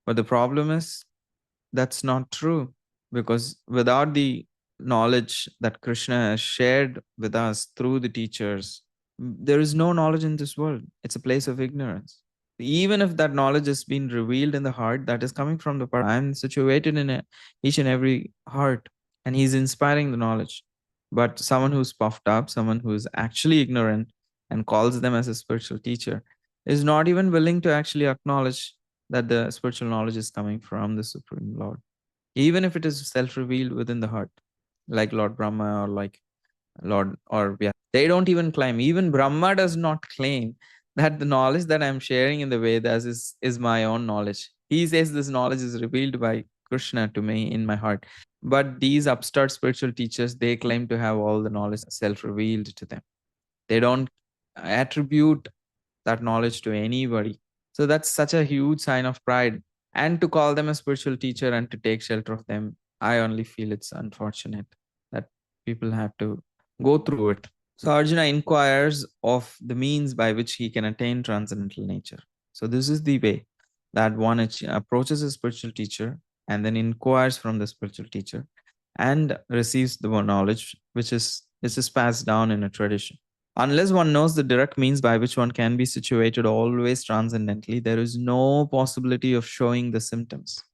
But the problem is that's not true, because without the knowledge that Krishna has shared with us through the teachers, there is no knowledge in this world. It's a place of ignorance. Even if that knowledge has been revealed in the heart, that is coming from the I'm situated in each and every heart, and he's inspiring the knowledge. But someone who's puffed up, someone who is actually ignorant and calls them as a spiritual teacher, is not even willing to actually acknowledge that the spiritual knowledge is coming from the Supreme Lord, even if it is self-revealed within the heart, like Lord Brahma or like Lord or yeah. They don't even claim. Even Brahma does not claim that the knowledge that I'm sharing in the Vedas is my own knowledge. He says this knowledge is revealed by Krishna to me in my heart. But these upstart spiritual teachers, they claim to have all the knowledge self-revealed to them. They don't attribute that knowledge to anybody. So that's such a huge sign of pride. And to call them a spiritual teacher and to take shelter of them, I only feel it's unfortunate that people have to go through it. So Arjuna inquires of the means by which he can attain transcendental nature. So this is the way that one approaches a spiritual teacher and then inquires from the spiritual teacher and receives the knowledge which is passed down in a tradition. Unless one knows the direct means by which one can be situated always transcendently, there is no possibility of showing the symptoms.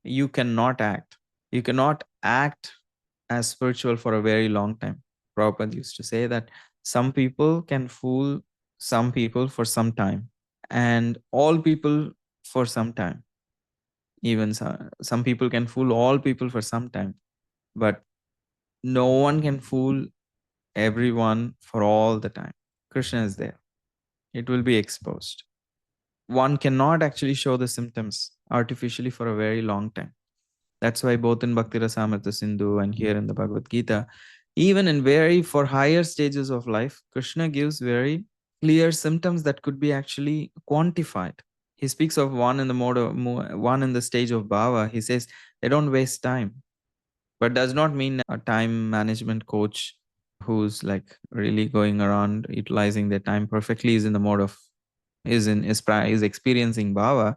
You cannot act. You cannot act as spiritual for a very long time. Prabhupada used to say that some people can fool some people for some time, and all people for some time. Even some people can fool all people for some time, but no one can fool everyone for all the time. Krishna is there. It will be exposed. One cannot actually show the symptoms artificially for a very long time. That's why both in Bhakti Rasamrita Sindhu and here in the Bhagavad Gita, even in very for higher stages of life, Krishna gives very clear symptoms that could be actually quantified. He speaks of one in the mode of one in the stage of bhava. He says they don't waste time, but does not mean a time management coach who's like really going around utilizing their time perfectly is in the mode of is experiencing bhava,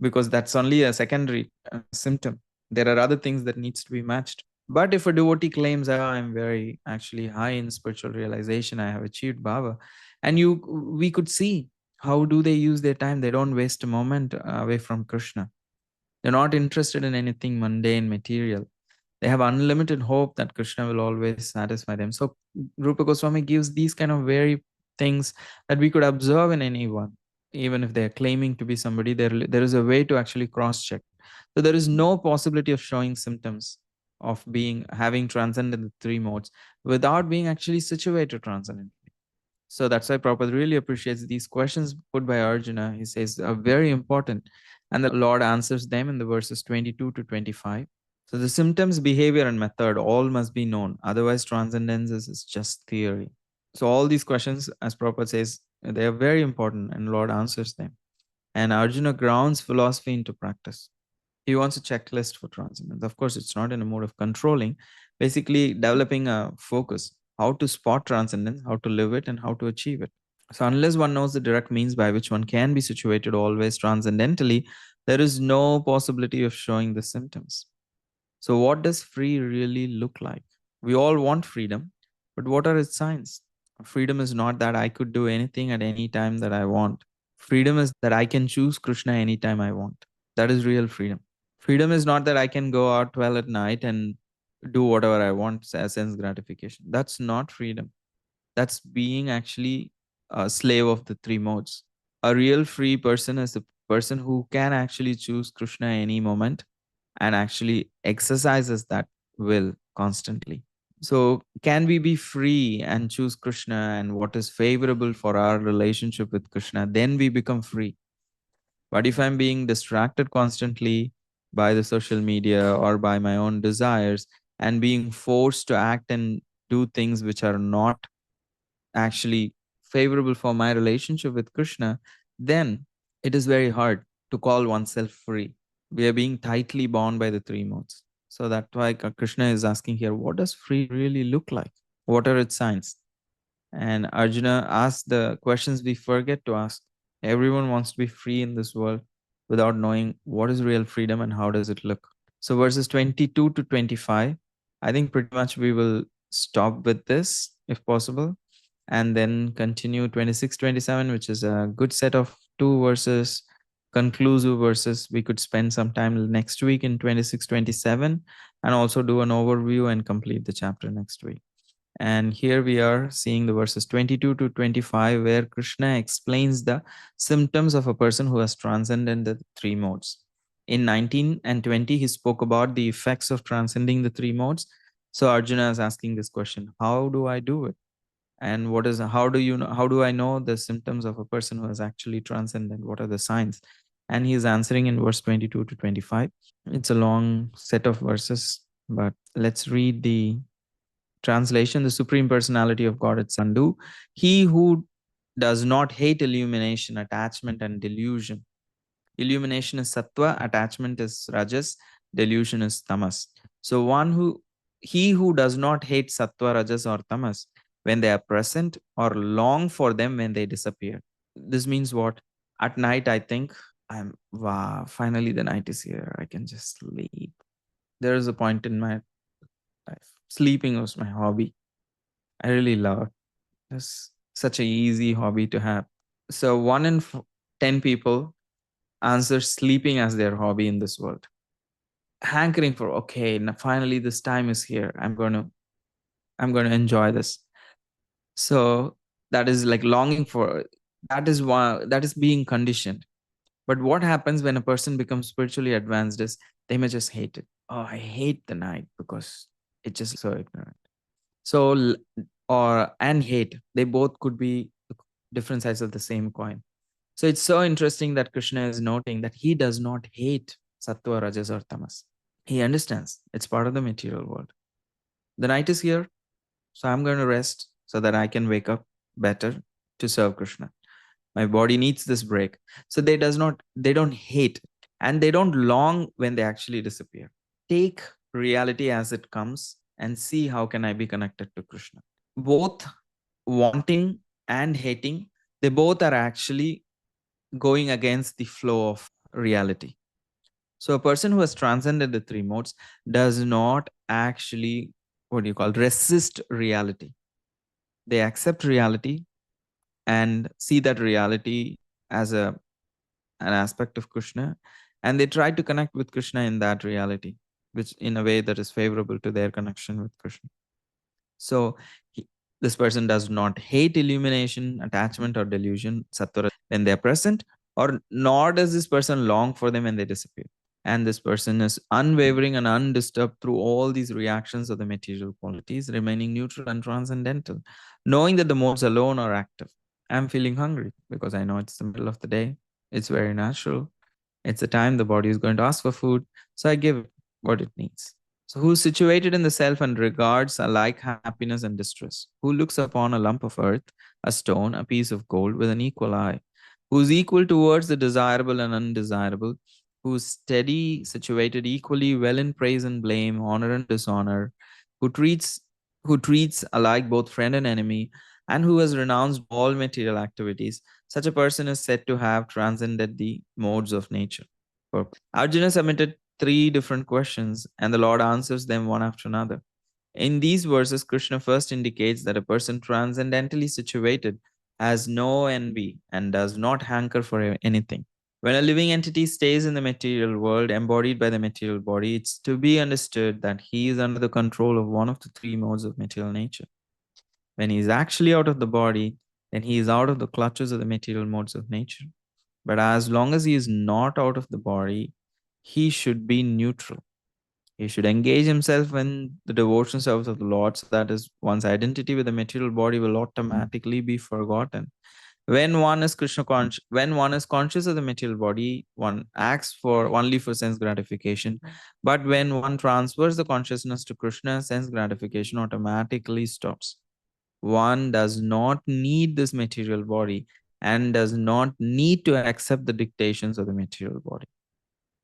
because that's only a secondary symptom. There are other things that needs to be matched. But if a devotee claims, oh, I'm very actually high in spiritual realization, I have achieved bhava, and we could see how do they use their time. They don't waste a moment away from Krishna. They're not interested in anything mundane, material. They have unlimited hope that Krishna will always satisfy them. So Rupa Goswami gives these kind of very things that we could observe in anyone. Even if they're claiming to be somebody, there is a way to actually cross-check. So there is no possibility of showing symptoms of being having transcended the three modes without being actually situated transcendently. So that's why Prabhupada really appreciates these questions put by Arjuna. He says are very important. And the Lord answers them in the verses 22 to 25. So the symptoms, behavior, and method all must be known. Otherwise, transcendence is just theory. So all these questions, as Prabhupada says, they are very important, and Lord answers them. And Arjuna grounds philosophy into practice. He wants a checklist for transcendence. Of course, it's not in a mode of controlling, basically developing a focus, how to spot transcendence, how to live it, and how to achieve it. So unless one knows the direct means by which one can be situated always transcendentally, there is no possibility of showing the symptoms. So what does free really look like? We all want freedom, but what are its signs? Freedom is not that I could do anything at any time that I want. Freedom is that I can choose Krishna anytime I want. That is real freedom. Freedom is not that I can go out 12 at night and do whatever I want as sense gratification. That's not freedom. That's being actually a slave of the three modes. A real free person is the person who can actually choose Krishna any moment and actually exercises that will constantly. So, can we be free and choose Krishna and what is favorable for our relationship with Krishna? Then we become free. But if I'm being distracted constantly by the social media or by my own desires and being forced to act and do things which are not actually favorable for my relationship with Krishna, then it is very hard to call oneself free. We are being tightly bound by the three modes. So that's why Krishna is asking here, what does free really look like? What are its signs? And Arjuna asks the questions we forget to ask. Everyone wants to be free in this world without knowing what is real freedom and how does it look. So verses 22 to 25, I think pretty much we will stop with this if possible and then continue 26, 27, which is a good set of two verses, conclusive verses. We could spend some time next week in 26, 27 and also do an overview and complete the chapter next week. And here we are seeing the verses 22 to 25, where Krishna explains the symptoms of a person who has transcended the three modes. In 19 and 20, he spoke about the effects of transcending the three modes. So Arjuna is asking this question, how do I do it? And how do I know the symptoms of a person who has actually transcended? What are the signs? And he's answering in verse 22 to 25. It's a long set of verses, but let's read the translation. The Supreme Personality of God is Sandhu, he who does not hate illumination, attachment, and delusion. Illumination is sattva, attachment is rajas, delusion is tamas. So he who does not hate sattva, rajas, or tamas when they are present or long for them when they disappear. This means what? At night, I think wow, finally the night is here. I can just sleep. There is a point in my life. Sleeping was my hobby. I really love it. It's such an easy hobby to have. So 10 people answer sleeping as their hobby in this world. Hankering for, okay, now finally this time is here. I'm going to enjoy this. So that is like longing for, that is being conditioned. But what happens when a person becomes spiritually advanced is they may just hate it. Oh, I hate the night because it's just so ignorant. So and hate, they both could be different sides of the same coin. So it's so interesting that Krishna is noting that he does not hate sattva, rajas, or tamas. He understands it's part of the material world. The night is here, so I'm going to rest so that I can wake up better to serve Krishna. My body needs this break. So they don't hate and they don't long when they actually disappear. Take reality as it comes and see how can I be connected to Krishna. Both wanting and hating, they both are actually going against the flow of reality. So a person who has transcended the three modes does not actually, resist reality. They accept reality and see that reality as an aspect of Krishna, and they try to connect with Krishna in that reality, which in a way that is favorable to their connection with Krishna. So this person does not hate illumination, attachment, or delusion, sattva, when they are present, or nor does this person long for them when they disappear. And this person is unwavering and undisturbed through all these reactions of the material qualities, remaining neutral and transcendental, knowing that the modes alone are active. I'm feeling hungry because I know it's the middle of the day. It's very natural. It's the time the body is going to ask for food. So I give it what it needs. So, who is situated in the self and regards alike happiness and distress, who looks upon a lump of earth, a stone, a piece of gold with an equal eye, who is equal towards the desirable and undesirable, who is steady, situated equally well in praise and blame, honor and dishonor, who treats alike both friend and enemy, and who has renounced all material activities. Such a person is said to have transcended the modes of nature. Arjuna submitted three different questions, and the Lord answers them one after another. In these verses, Krishna first indicates that a person transcendentally situated has no envy and does not hanker for anything. When a living entity stays in the material world, embodied by the material body, it's to be understood that he is under the control of one of the three modes of material nature. When he is actually out of the body, then he is out of the clutches of the material modes of nature. But as long as he is not out of the body, he should be neutral. He should engage himself in the devotion service of the Lord, so that is one's identity with the material body will automatically be forgotten. When one is Krishna conscious, when one is conscious of the material body, one acts for only for sense gratification. But when one transfers the consciousness to Krishna, sense gratification automatically stops. One does not need this material body and does not need to accept the dictations of the material body.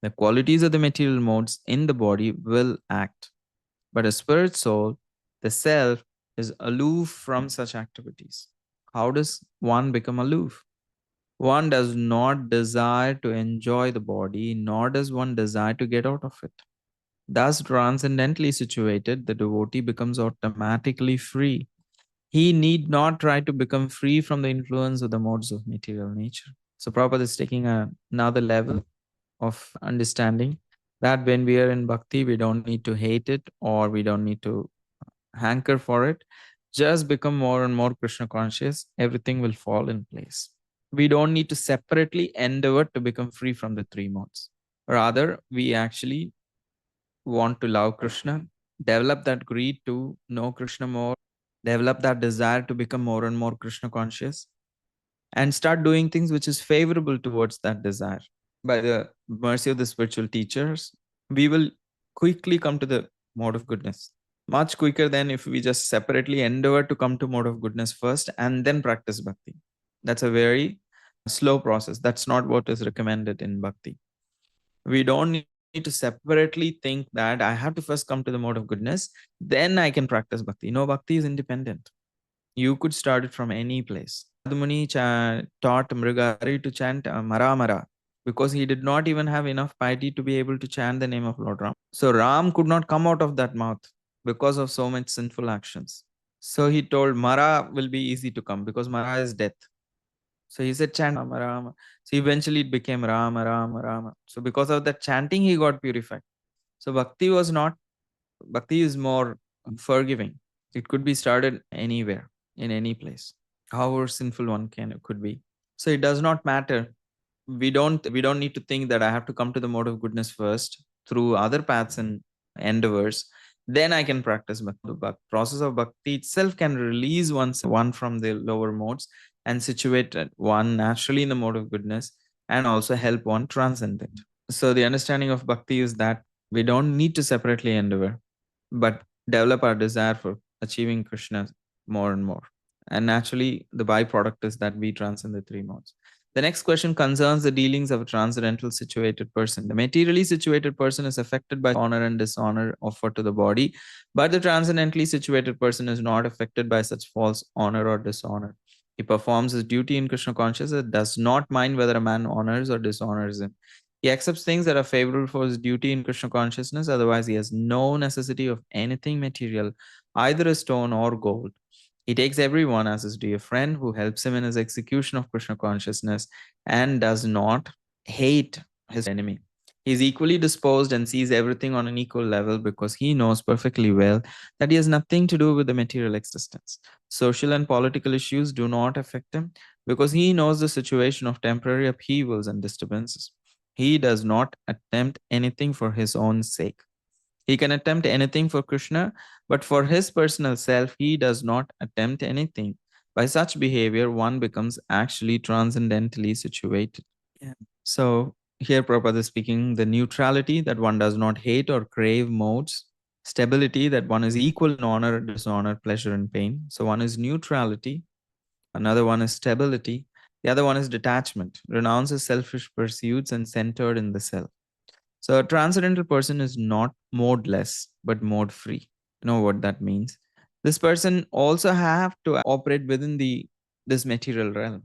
The qualities of the material modes in the body will act. But a spirit soul, the self, is aloof from such activities. How does one become aloof? One does not desire to enjoy the body, nor does one desire to get out of it. Thus, transcendently situated, the devotee becomes automatically free. He need not try to become free from the influence of the modes of material nature. So, Prabhupada is taking another level of understanding that when we are in bhakti, we don't need to hate it or we don't need to hanker for it. Just become more and more Krishna conscious, everything will fall in place. We don't need to separately endeavor to become free from the three modes. Rather, we actually want to love Krishna, develop that greed to know Krishna more, develop that desire to become more and more Krishna conscious, and start doing things which is favorable towards that desire. By the mercy of the spiritual teachers, we will quickly come to the mode of goodness. Much quicker than if we just separately endeavor to come to mode of goodness first and then practice bhakti. That's a very slow process. That's not what is recommended in bhakti. We don't need to separately think that I have to first come to the mode of goodness, then I can practice bhakti. No, bhakti is independent. You could start it from any place. Admuni taught Mrigari to chant Mara Mara because he did not even have enough piety to be able to chant the name of Lord Ram. So Ram could not come out of that mouth because of so much sinful actions. So he told Mara will be easy to come because Mara is death. So he said chant Rama Rama. So eventually it became Rama Rama Rama. So because of that chanting, he got purified. So bhakti was not, bhakti is more forgiving. It could be started anywhere, in any place, however sinful one could be. So it does not matter. We don't need to think that I have to come to the mode of goodness first through other paths and endeavors. Then I can practice bhakti. The process of bhakti itself can release one from the lower modes and situate one naturally in the mode of goodness and also help one transcend it. So the understanding of bhakti is that we don't need to separately endeavor, but develop our desire for achieving Krishna more and more. And naturally, the byproduct is that we transcend the three modes. The next question concerns the dealings of a transcendental situated person. The materially situated person is affected by honor and dishonor offered to the body, but the transcendentally situated person is not affected by such false honor or dishonor. He performs his duty in Krishna consciousness, does not mind whether a man honors or dishonors him. He accepts things that are favorable for his duty in Krishna consciousness, otherwise, he has no necessity of anything material, either a stone or gold. He takes everyone as his dear friend who helps him in his execution of Krishna consciousness and does not hate his enemy. He is equally disposed and sees everything on an equal level because he knows perfectly well that he has nothing to do with the material existence. Social and political issues do not affect him because he knows the situation of temporary upheavals and disturbances. He does not attempt anything for his own sake. He can attempt anything for Krishna, but for his personal self, he does not attempt anything. By such behavior, one becomes actually transcendently situated. Yeah. So, here Prabhupada is speaking the neutrality that one does not hate or crave modes, stability that one is equal in honor, dishonor, pleasure, and pain. So, one is neutrality, another one is stability, the other one is detachment, renounces selfish pursuits and centered in the self. So a transcendental person is not modeless, but mode free. You know what that means? This person also have to operate within this material realm.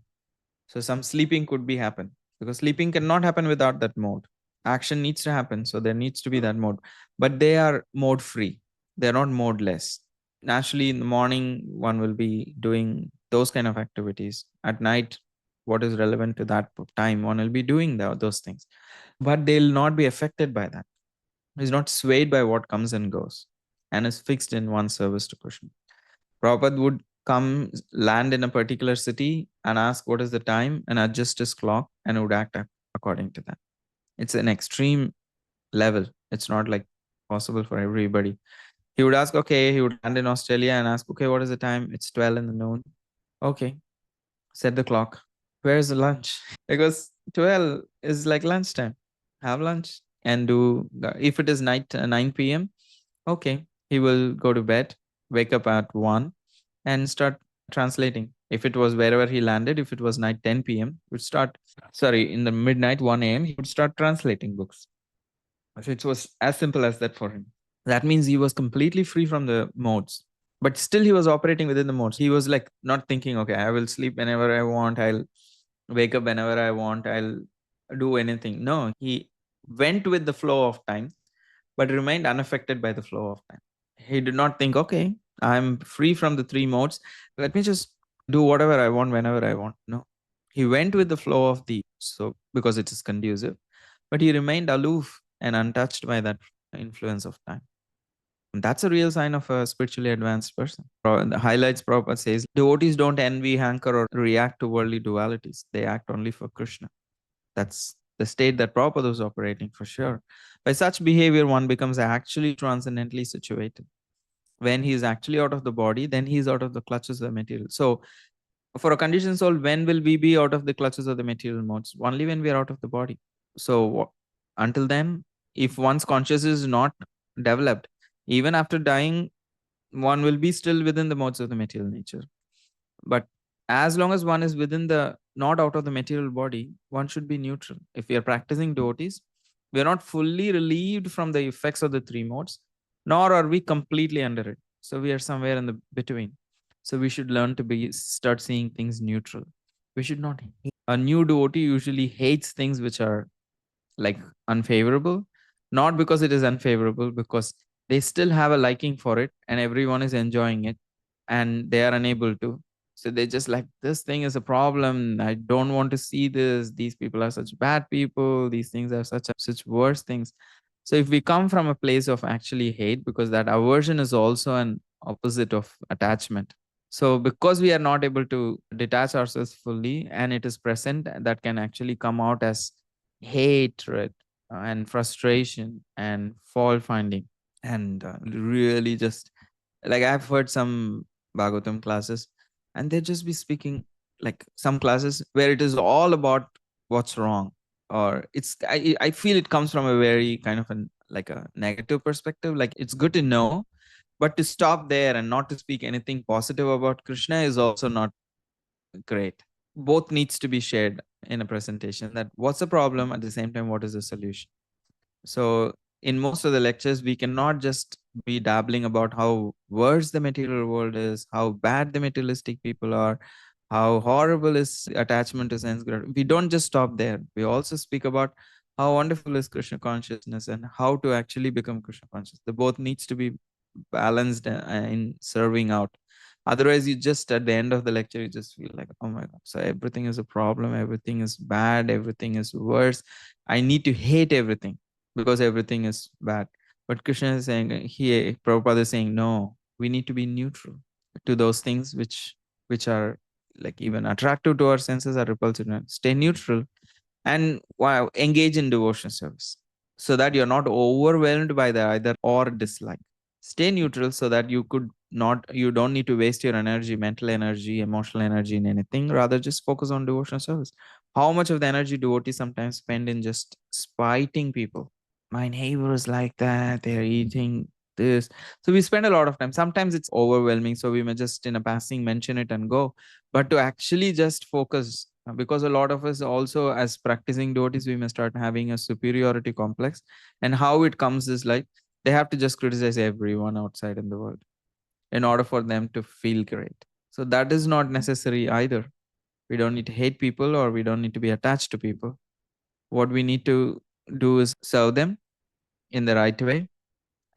So some sleeping could be happen because sleeping cannot happen without that mode. Action needs to happen, so there needs to be that mode. But they are mode free. They are not modeless. Naturally, in the morning, one will be doing those kind of activities. At night, what is relevant to that time, one will be doing those things, but they'll not be affected by that. He's not swayed by what comes and goes and is fixed in one service to Krishna. Prabhupada would come land in a particular city and ask what is the time and adjust his clock and would act according to that. It's an extreme level. It's not like possible for everybody. He would ask, okay, he would land in Australia and ask, okay, what is the time? It's 12 in the noon. Okay, set the clock. Where's the lunch? Because 12 is like lunchtime. Have lunch and do, if it is night 9 p.m., okay, he will go to bed, wake up at 1 and start translating. If it was wherever he landed, if it was night 10 p.m., would start, sorry, in the midnight 1 a.m., he would start translating books. So it was as simple as that for him. That means he was completely free from the modes, but still he was operating within the modes. He was like not thinking, okay, I will sleep whenever I want, I'll wake up whenever I want, I'll do anything. No, he went with the flow of time, but remained unaffected by the flow of time. He did not think, okay, I'm free from the three modes. Let me just do whatever I want whenever I want. No, he went with the flow of the, so because it is conducive, but he remained aloof and untouched by that influence of time. And that's a real sign of a spiritually advanced person. The highlights Prabhupada says, devotees don't envy, hanker, or react to worldly dualities. They act only for Krishna. That's the state that Prabhupada was operating for sure. By such behavior, one becomes actually transcendently situated. When he is actually out of the body, then he is out of the clutches of the material. So, for a conditioned soul, when will we be out of the clutches of the material modes? Only when we are out of the body. So, until then, if one's consciousness is not developed, even after dying, one will be still within the modes of the material nature. But as long as one is within the, not out of the material body, one should be neutral. If we are practicing devotees, we are not fully relieved from the effects of the three modes, nor are we completely under it. So we are somewhere in the between. So we should learn to start seeing things neutral. We should not hate. A new devotee usually hates things which are like unfavorable, not because it is unfavorable, because they still have a liking for it and everyone is enjoying it and they are unable to. So they just like, this thing is a problem. I don't want to see this. These people are such bad people. These things are such worse things. So if we come from a place of actually hate, because that aversion is also an opposite of attachment. So because we are not able to detach ourselves fully and it is present, that can actually come out as hatred and frustration and fault finding. And really just like I've heard some Bhagavatam classes and they just be speaking like some classes where it is all about what's wrong, or I feel it comes from a very kind of like a negative perspective. Like it's good to know, but to stop there and not to speak anything positive about Krishna is also not great. Both needs to be shared in a presentation, that what's the problem, at the same time what is the solution. So in most of the lectures, we cannot just be dabbling about how worse the material world is, how bad the materialistic people are, how horrible is attachment to sense gratification. We don't just stop there. We also speak about how wonderful is Krishna consciousness and how to actually become Krishna conscious. The both needs to be balanced in serving out. Otherwise, you just at the end of the lecture, you just feel like, oh my God, so everything is a problem, everything is bad, everything is worse. I need to hate everything because everything is bad. But Krishna is saying, here, Prabhupada is saying, no, we need to be neutral to those things which are like even attractive to our senses or repulsive. Stay neutral and wow, engage in devotion service so that you're not overwhelmed by the either or dislike. Stay neutral so that you don't need to waste your energy, mental energy, emotional energy in anything. Rather, just focus on devotional service. How much of the energy devotees sometimes spend in just spiting people? My neighbor is like that, they're eating this. So we spend a lot of time. Sometimes it's overwhelming, so we may just in a passing mention it and go. But to actually just focus, because a lot of us also as practicing devotees, we may start having a superiority complex. And how it comes is like they have to just criticize everyone outside in the world in order for them to feel great. So that is not necessary either. We don't need to hate people or we don't need to be attached to people. What we need to do is serve them in the right way,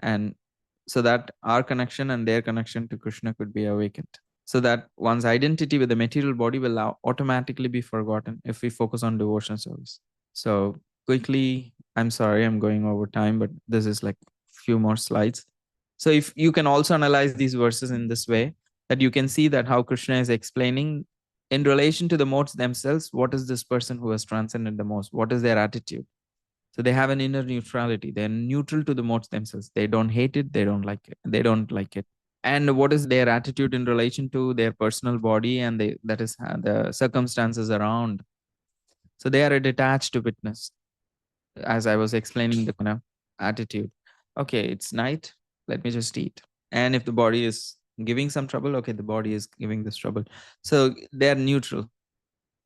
and so that our connection and their connection to Krishna could be awakened. So that one's identity with the material body will automatically be forgotten if we focus on devotion service. So quickly, I'm sorry, I'm going over time, but this is like few more slides. So if you can also analyze these verses in this way, that you can see that how Krishna is explaining in relation to the modes themselves, what is this person who has transcended the most? What is their attitude? So they have an inner neutrality. They're neutral to the modes themselves. They don't hate it. They don't like it. They don't like it. And what is their attitude in relation to their personal body and that is the circumstances around? So they are a detached witness, as I was explaining the attitude. Okay, it's night. Let me just eat. And if the body is giving some trouble, okay, the body is giving this trouble. So they're neutral.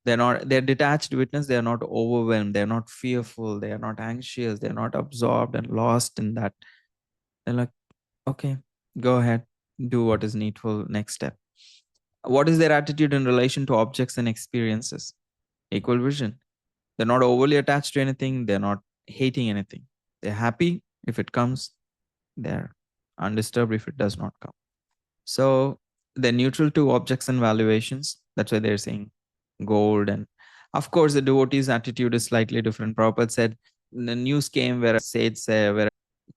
They're detached witness. They're not overwhelmed. They're not fearful. They are not anxious. They're not absorbed and lost in that. They're like, okay, go ahead, do what is needful. Next step. What is their attitude in relation to objects and experiences? Equal vision. They're not overly attached to anything. They're not hating anything. They're happy if it comes. They're undisturbed if it does not come. So they're neutral to objects and valuations. That's why they're saying gold. And of course, the devotee's attitude is slightly different. Prabhupada said, the news came where a sage said,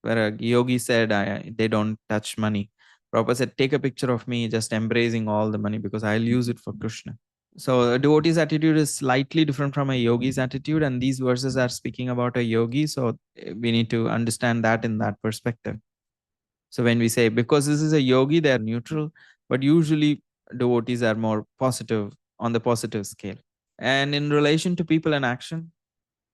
where a yogi said, they don't touch money. Prabhupada said, take a picture of me just embracing all the money because I'll use it for Krishna. So a devotee's attitude is slightly different from a yogi's attitude. And these verses are speaking about a yogi. So we need to understand that in that perspective. So when we say, because this is a yogi, they're neutral, but usually devotees are more positive on the positive scale. And in relation to people and action,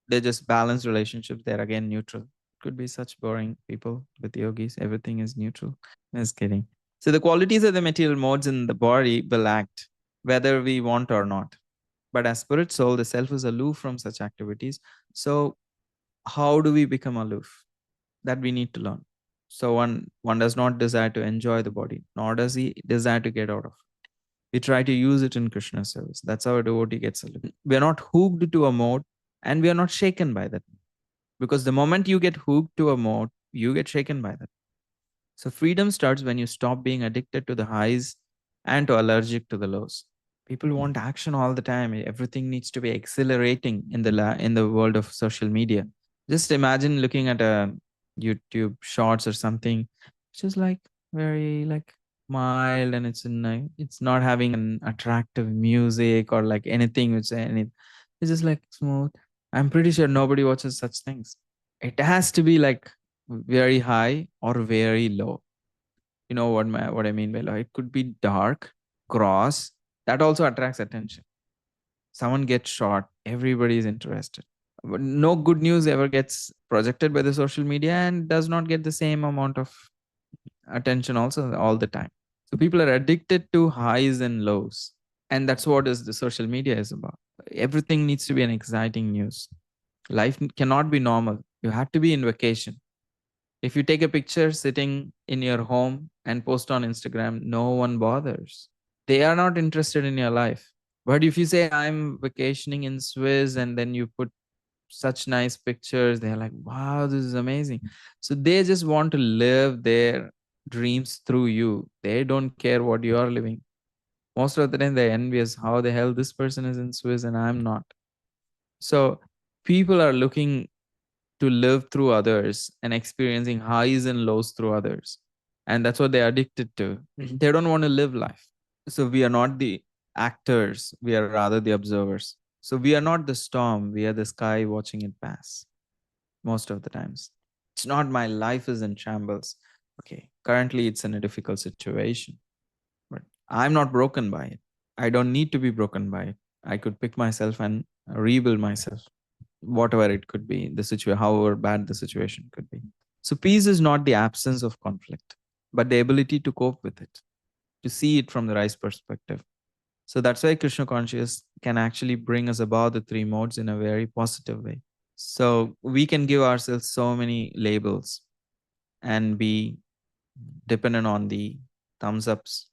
they just balance relationships. They're again neutral. Could be such boring people with yogis. Everything is neutral. Just kidding. So the qualities of the material modes in the body will act whether we want or not. But as spirit soul, the self is aloof from such activities. So how do we become aloof? That we need to learn. So one does not desire to enjoy the body, nor does he desire to get out of it. We try to use it in Krishna's service. That's how a devotee gets aloof. We are not hooked to a mode, and we are not shaken by that. Because the moment you get hooked to a mode, you get shaken by that. So freedom starts when you stop being addicted to the highs and to allergic to the lows. People want action all the time. Everything needs to be exhilarating in the world of social media. Just imagine looking at a YouTube shorts or something, which is like very like mild, and it's not having an attractive music or like anything which it's just like smooth. I'm pretty sure nobody watches such things. It has to be like very high or very low. You know what I mean by low? It could be dark, gross. That also attracts attention. Someone gets shot, everybody is interested. But no good news ever gets projected by the social media and does not get the same amount of attention also all the time. So people are addicted to highs and lows. And that's what is the social media is about. Everything needs to be an exciting news. Life cannot be normal. You have to be in vacation. If you take a picture sitting in your home and post on Instagram, no one bothers. They are not interested in your life. But if you say, I'm vacationing in Swiss, and then you put such nice pictures, they're like, wow, this is amazing. So they just want to live their dreams through you. They don't care what you are living. Most of the time, they're envious. How the hell this person is in Swiss and I'm not? So people are looking to live through others and experiencing highs and lows through others. And that's what they're addicted to. They don't want to live life. So we are not the actors, we are rather the observers. So we are not the storm, we are the sky watching it pass most of the times. It's not my life is in shambles. Okay, currently it's in a difficult situation, but I'm not broken by it. I don't need to be broken by it. I could pick myself and rebuild myself, whatever it could be, the situation, however bad the situation could be. So peace is not the absence of conflict, but the ability to cope with it, to see it from the right perspective. So that's why Krishna consciousness can actually bring us above the three modes in a very positive way. So we can give ourselves so many labels and be dependent on the thumbs ups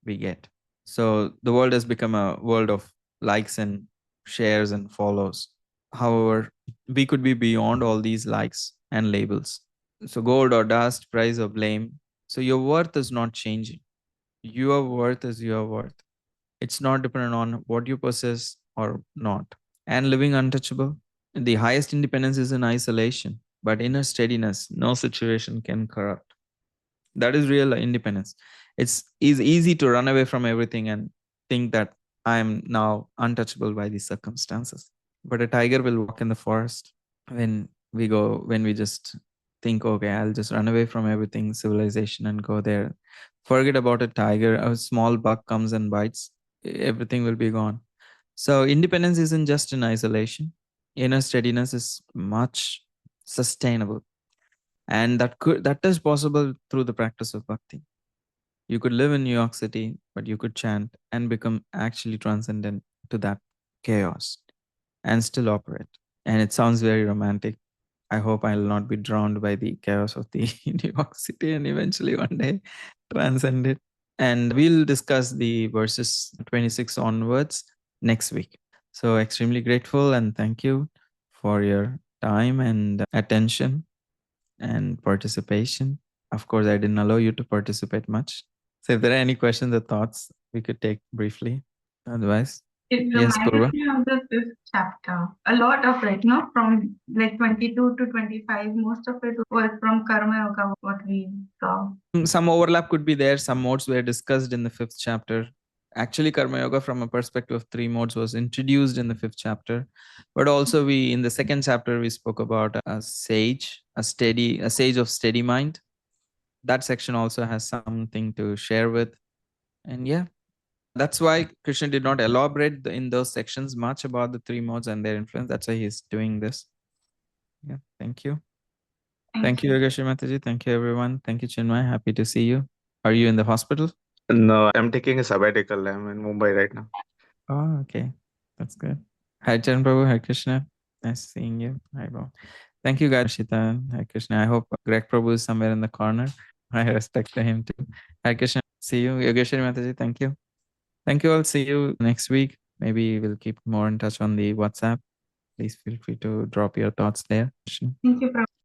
we get. So the world has become a world of likes and shares and follows. However, we could be beyond all these likes and labels. So gold or dust, praise or blame. So your worth is not changing. Your worth is your worth. It's not dependent on what you possess or not. And living untouchable, the highest independence is in isolation, but inner steadiness, no situation can corrupt. That is real independence. It's easy to run away from everything and think that I'm now untouchable by these circumstances. But a tiger will walk in the forest. When we just think, okay, I'll just run away from everything, civilization, and go there. Forget about a tiger. A small buck comes and bites, everything will be gone. So independence isn't just in isolation. Inner steadiness is much sustainable. And that is possible through the practice of bhakti. You could live in New York City, but you could chant and become actually transcendent to that chaos and still operate. And it sounds very romantic. I hope I'll not be drowned by the chaos of the New York City and eventually one day transcend it. And we'll discuss the verses 26 onwards next week. So extremely grateful and thank you for your time and attention and participation. Of course, I didn't allow you to participate much. So if there are any questions or thoughts, we could take briefly. Otherwise, it yes, reminded me of the 5th chapter. A lot of it, no? From like 22 to 25, most of it was from Karma Yoga, what we saw. Some overlap could be there. Some modes were discussed in the 5th chapter. Actually, Karma Yoga from a perspective of 3 modes was introduced in the 5th chapter. But also in the 2nd chapter, we spoke about a sage, a sage of steady mind. That section also has something to share with. And yeah, that's why Krishna did not elaborate in those sections much about the 3 modes and their influence. That's why he's doing this. Yeah, thank you. Thank you, Yogesh Mataji. Thank you, everyone. Thank you, Chinmay. Happy to see you. Are you in the hospital? No, I'm taking a sabbatical. I'm in Mumbai right now. Oh, okay. That's good. Hi, Charan Prabhu. Hi, Krishna. Nice seeing you. Hi, Bob. Thank you, guys. Shita. Hi, Krishna. I hope Greg Prabhu is somewhere in the corner. I respect him too. Hi, Krishna. See you. Yogeshwari Mataji. Thank you. Thank you all. See you next week. Maybe we'll keep more in touch on the WhatsApp. Please feel free to drop your thoughts there. Thank you, Prabhu.